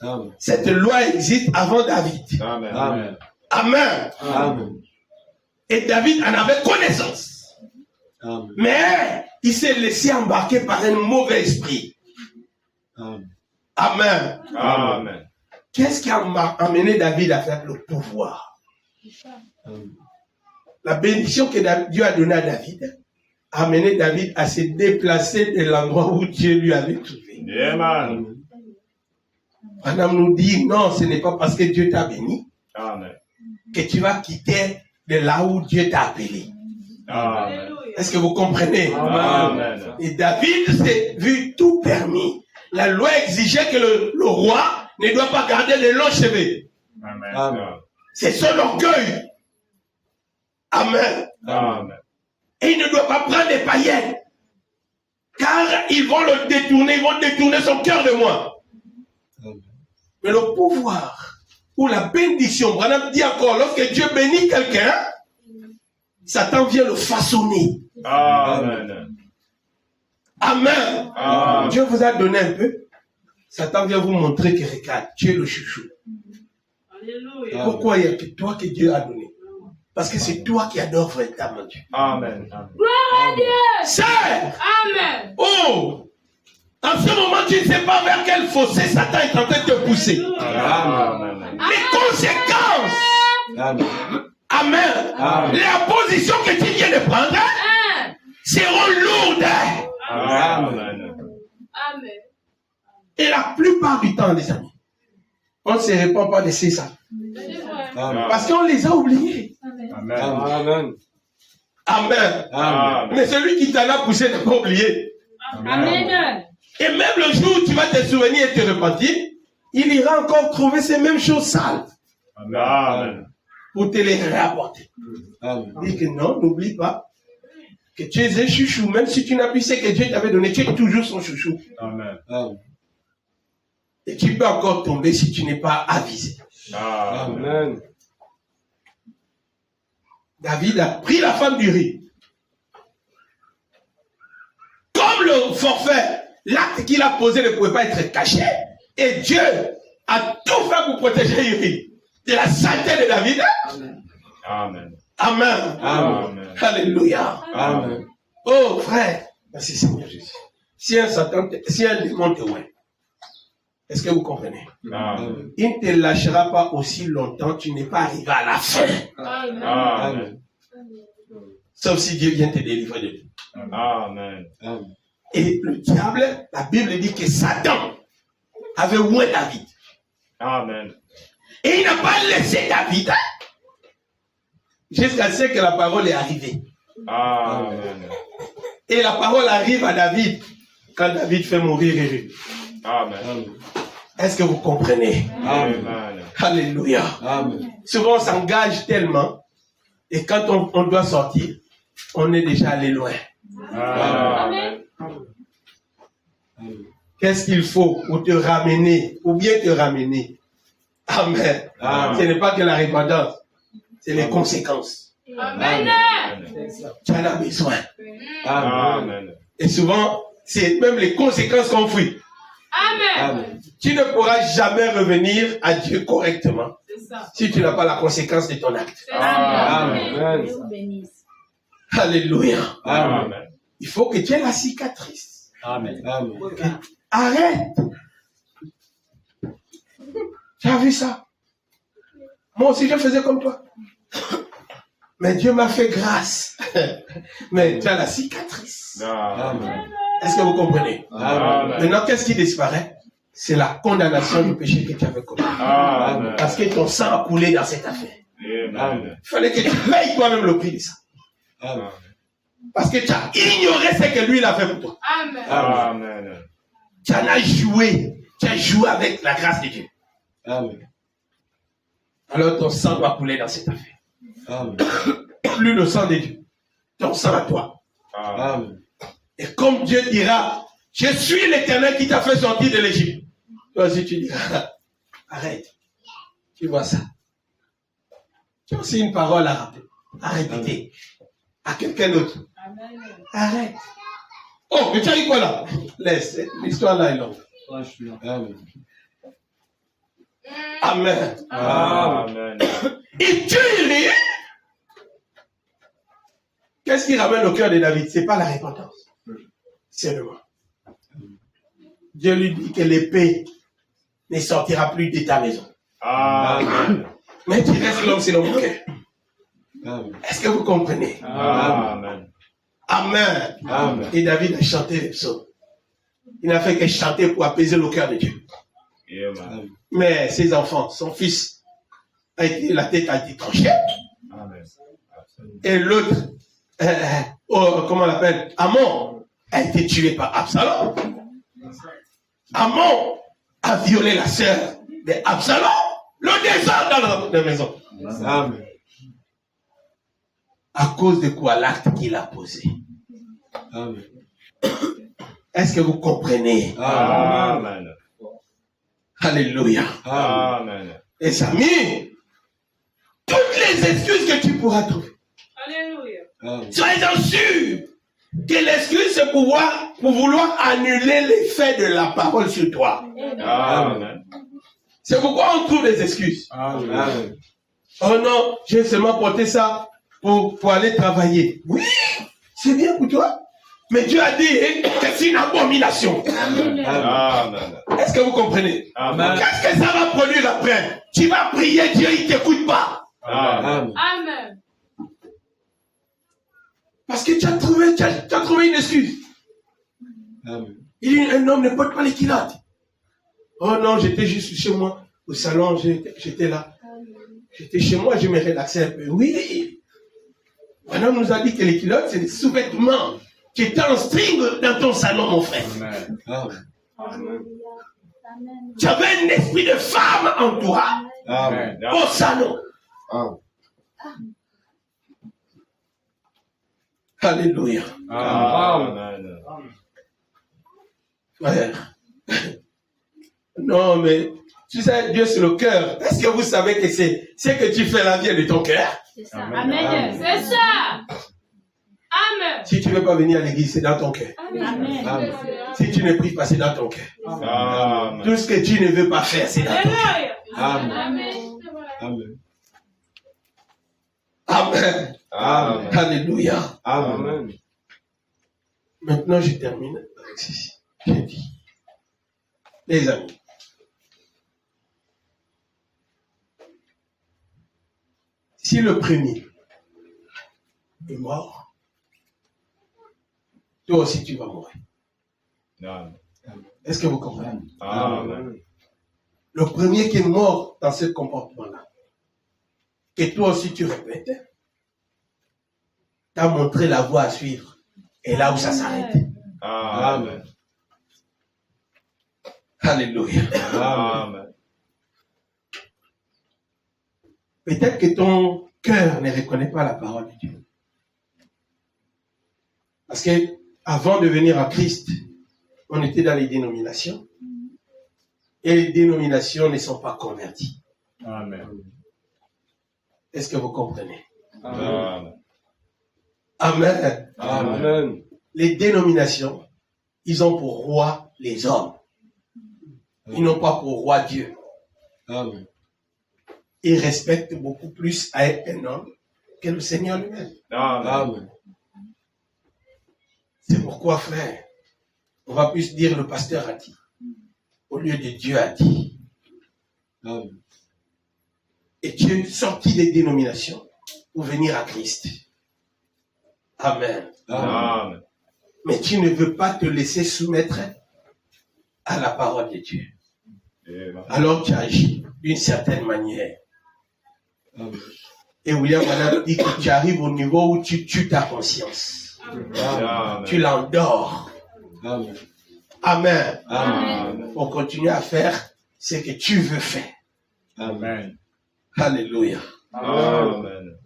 Amen. Cette loi existe avant David. Amen. Amen. Amen. Amen. Et David en avait connaissance. Amen. Mais il s'est laissé embarquer par un mauvais esprit. Amen. Amen. Amen. Qu'est-ce qui a amené David à faire le pouvoir? Amen. La bénédiction que Dieu a donnée à David a amené David à se déplacer de l'endroit où Dieu lui avait trouvé. Amen. Madame nous dit, non, ce n'est pas parce que Dieu t'a béni Amen. que tu vas quitter de là où Dieu t'a appelé. Amen. Est-ce que vous comprenez? Amen. Et David s'est vu tout permis. La loi exigeait que le roi ne doit pas garder les longs cheveux. Amen. Amen. C'est son orgueil. Amen. Amen. Et il ne doit pas prendre des païennes. Car ils vont le détourner, ils vont détourner son cœur de moi. Amen. Mais le pouvoir ou la bénédiction, Branham dit encore, lorsque Dieu bénit quelqu'un, Satan vient le façonner. Amen. Amen. Amen. Dieu vous a donné un peu. Satan vient vous montrer que regarde, tu es le chouchou. Alléluia. Pourquoi il n'y a que toi que Dieu a donné? Parce que c'est toi qui adores véritablement Dieu. Amen. Gloire à Dieu. Sœur, Amen. oh, en ce moment, tu ne sais pas vers quel fossé Satan est en train de te pousser. Amen. Les conséquences, Amen. amen, Amen. la position que tu viens de prendre Amen. seront lourdes. Amen. Amen. Et la plupart du temps, les amis, on ne se répand pas de ces ça. C'est vrai. Amen. Parce qu'on les a oubliés. Amen. Amen. Amen. Amen. Amen. Mais celui qui t'en a poussé n'est pas oublié. Amen. Et même le jour où tu vas te souvenir et te repentir, il ira encore trouver ces mêmes choses sales Amen. pour te les réapporter. Amen. Dis que non, n'oublie pas que tu es un chouchou. Même si tu n'as plus ce que Dieu t'avait donné, tu es toujours son chouchou. Amen. Amen. Et tu peux encore tomber si tu n'es pas avisé. Amen. Amen. David a pris la femme du riz. Comme le forfait, l'acte qu'il a posé ne pouvait pas être caché. Et Dieu a tout fait pour protéger Uri de la saleté de David. Amen. Amen. Amen. Alléluia. Amen. Oh frère, merci Seigneur Jésus. Si un démon te ouait, est-ce que vous comprenez? Amen. Il ne te lâchera pas aussi longtemps, tu n'es pas arrivé à la fin. Amen. Amen. Sauf si Dieu vient te délivrer de lui. Amen. Amen. Et le diable, la Bible dit que Satan avait oué David. Amen. Et il n'a pas laissé David jusqu'à ce que la parole est arrivée. Amen. Et la parole arrive à David quand David fait mourir Uri. Amen. Est-ce que vous comprenez? Amen. Alléluia. Amen. Souvent on s'engage tellement et quand on doit sortir, on est déjà allé loin. Amen. Qu'est-ce qu'il faut pour te ramener, ou bien te ramener? Amen. Amen. Ce n'est pas que la repentance, c'est les conséquences. Amen. Tu en as besoin. Amen. Et souvent, c'est même les conséquences qu'on fuit. Amen. Amen. Tu ne pourras jamais revenir à Dieu correctement C'est ça. si tu n'as pas la conséquence de ton acte. C'est ça. Amen. Dieu vous bénisse. Alléluia. Amen. Il faut que tu aies la cicatrice. Amen. Amen. Arrête. Tu as vu ça? Moi aussi, je faisais comme toi. Mais Dieu m'a fait grâce. Mais tu as la cicatrice. Amen. Est-ce que vous comprenez? Amen. Maintenant, qu'est-ce qui disparaît? C'est la condamnation du péché que tu avais commis. Amen. Parce que ton sang a coulé dans cette affaire. Amen. Il fallait que tu payes toi-même le prix de ça. Amen. Parce que tu as ignoré ce que lui il a fait pour toi. Amen. Amen. Tu en as joué. Tu as joué avec la grâce de Dieu. Amen. Alors ton sang doit couler dans cette affaire. Amen. Plus le sang de Dieu. Ton sang à toi. Amen. Et comme Dieu dira, je suis l'Éternel qui t'a fait sortir de l'Égypte. Toi aussi tu diras, arrête. Tu vois ça. Tu as aussi une parole à rappeler, à répéter à quelqu'un d'autre. Amen. Arrête. Oh, mais tu as dit quoi là? Laisse, l'histoire là est longue. Amen. Amen. Amen. Il tue Uri. Qu'est-ce qui ramène au cœur de David? C'est pas la repentance. C'est le mort. Dieu lui dit que l'épée ne sortira plus de ta maison. Amen. Mais tu restes l'homme selon mon cœur. Amen. Est-ce que vous comprenez? Amen. Amen. Amen. Et David a chanté les psaumes. Il n'a fait que chanter pour apaiser le cœur de Dieu. Amen. Mais ses enfants, son fils, la tête a été tranchée. Amen. Et l'autre, comment on l'appelle, Amon, a été tué par Absalom. Amon a violé la sœur d'Absalom. Le désordre dans la maison. Amen. À cause de quoi? L'acte qu'il a posé. Amen. Est-ce que vous comprenez? Amen. Alléluia. Amen. Les amis, toutes les excuses que tu pourras trouver, Alléluia. Amen. soyez-en sûrs que l'excuse c'est pour vouloir annuler l'effet de la parole sur toi. Amen. C'est pourquoi on trouve des excuses. Amen. Oh non, j'ai seulement porté ça pour aller travailler. Oui, c'est bien pour toi. Mais Dieu a dit que c'est une abomination. Amen. Amen. Est-ce que vous comprenez? Amen. Qu'est-ce que ça va produire après? Tu vas prier, Dieu il ne t'écoute pas. Amen. Amen. Amen. Parce que tu as trouvé une excuse. Amen. Il dit, un homme ne porte pas les culottes. Oh non, j'étais juste chez moi, au salon, j'étais là. J'étais chez moi, je me relaxais un peu. Oui. Madame nous a dit que les culottes, c'est des sous-vêtements. Tu étais en string dans ton salon, mon frère. Amen. Amen. Tu avais un esprit de femme en toi, Amen. au salon. Amen. Alléluia. Amen. Frère. Non, mais tu sais, Dieu c'est le cœur. Est-ce que vous savez que c'est ce que tu fais la vie de ton cœur? C'est ça. Amen. Amen. C'est ça. Amen. Si tu ne veux pas venir à l'église, c'est dans ton cœur. Amen. Amen. Si tu ne pries pas, c'est dans ton cœur. Amen. Tout ce que tu ne veux pas faire, c'est dans ton cœur. Alléluia. Amen. Amen. Amen. Amen. Amen. Alléluia. Amen. Maintenant, je termine avec ceci. J'ai dit, les amis, si le premier est mort, toi aussi tu vas mourir. Amen. Est-ce que vous comprenez? Amen. Le premier qui est mort dans ce comportement-là, que toi aussi tu répètes, t'as montré la voie à suivre. Et là où ça s'arrête. Amen. Alléluia. Amen. Peut-être que ton cœur ne reconnaît pas la parole de Dieu. Parce que avant de venir à Christ, on était dans les dénominations. Et les dénominations ne sont pas converties. Amen. Est-ce que vous comprenez? Amen. Amen. Amen. Les dénominations, ils ont pour roi les hommes. Ils n'ont pas pour roi Dieu. Amen. Ils respectent beaucoup plus un homme que le Seigneur lui-même. Amen. Amen. C'est pourquoi, frère, on va plus dire le pasteur a dit, au lieu de Dieu a dit. Amen. Et tu es sorti des dénominations pour venir à Christ. Amen. Amen. Mais tu ne veux pas te laisser soumettre à la parole de Dieu. Amen. Alors tu agis d'une certaine manière. Amen. Et William Branham dit que tu arrives au niveau où tu tues ta conscience. Amen. Tu l'endors. Amen. Amen. Amen. Pour continuer à faire ce que tu veux faire. Amen. Alléluia. Amen.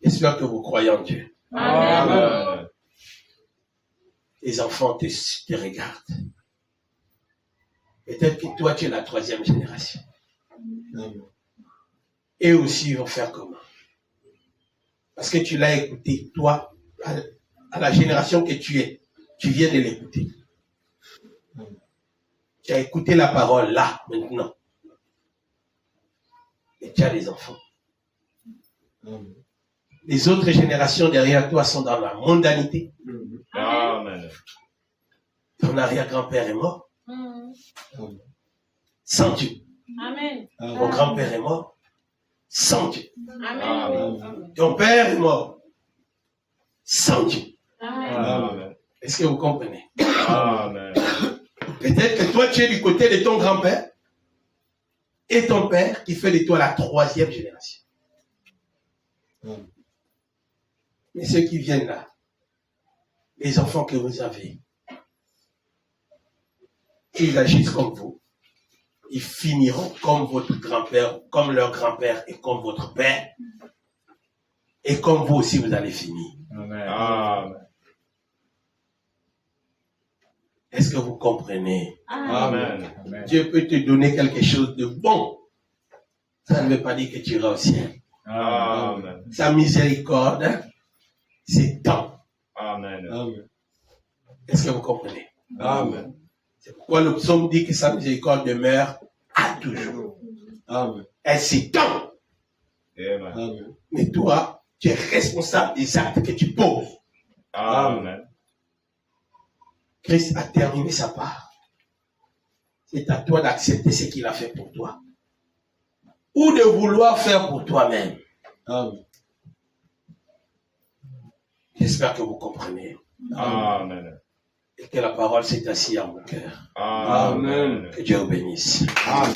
J'espère que vous croyez en Dieu. Amen. Les enfants te regardent. Peut-être que toi, tu es la 3e génération. Amen. Et aussi, ils vont faire comment? Parce que tu l'as écouté, toi, à la génération que tu es. Tu viens de l'écouter. Tu as écouté la parole là, maintenant. Et tu as des enfants. Amen. Les autres générations derrière toi sont dans la mondanité. Amen. Ton arrière-grand-père est mort. Amen. Sans Dieu. Amen. Ton grand-père est mort. Sans Dieu. Amen. Ton père est mort. Sans Dieu. Amen. Amen. Est-ce que vous comprenez? Amen. Peut-être que toi, tu es du côté de ton grand-père. et ton père qui fait de toi la 3e génération. Amen. Mais ceux qui viennent là, les enfants que vous avez, ils agissent comme vous. Ils finiront comme votre grand-père, comme leur grand-père et comme votre père. Et comme vous aussi, vous allez finir. Amen. Amen. Est-ce que vous comprenez? Amen. Amen. Dieu peut te donner quelque chose de bon. Ça ne veut pas dire que tu iras au ciel. Amen. Sa miséricorde, c'est temps. Amen. Amen. Est-ce que vous comprenez? Amen. C'est pourquoi le psaume dit que sa miséricorde demeure à toujours. Amen. Elle s'étend. Amen. Amen. Mais toi, tu es responsable des actes que tu poses. Amen. Christ a terminé sa part. C'est à toi d'accepter ce qu'il a fait pour toi. Ou de vouloir faire pour toi-même. Amen. J'espère que vous comprenez. Amen. Et que la parole s'est assise à mon cœur. Amen. Que Dieu vous bénisse. Amen.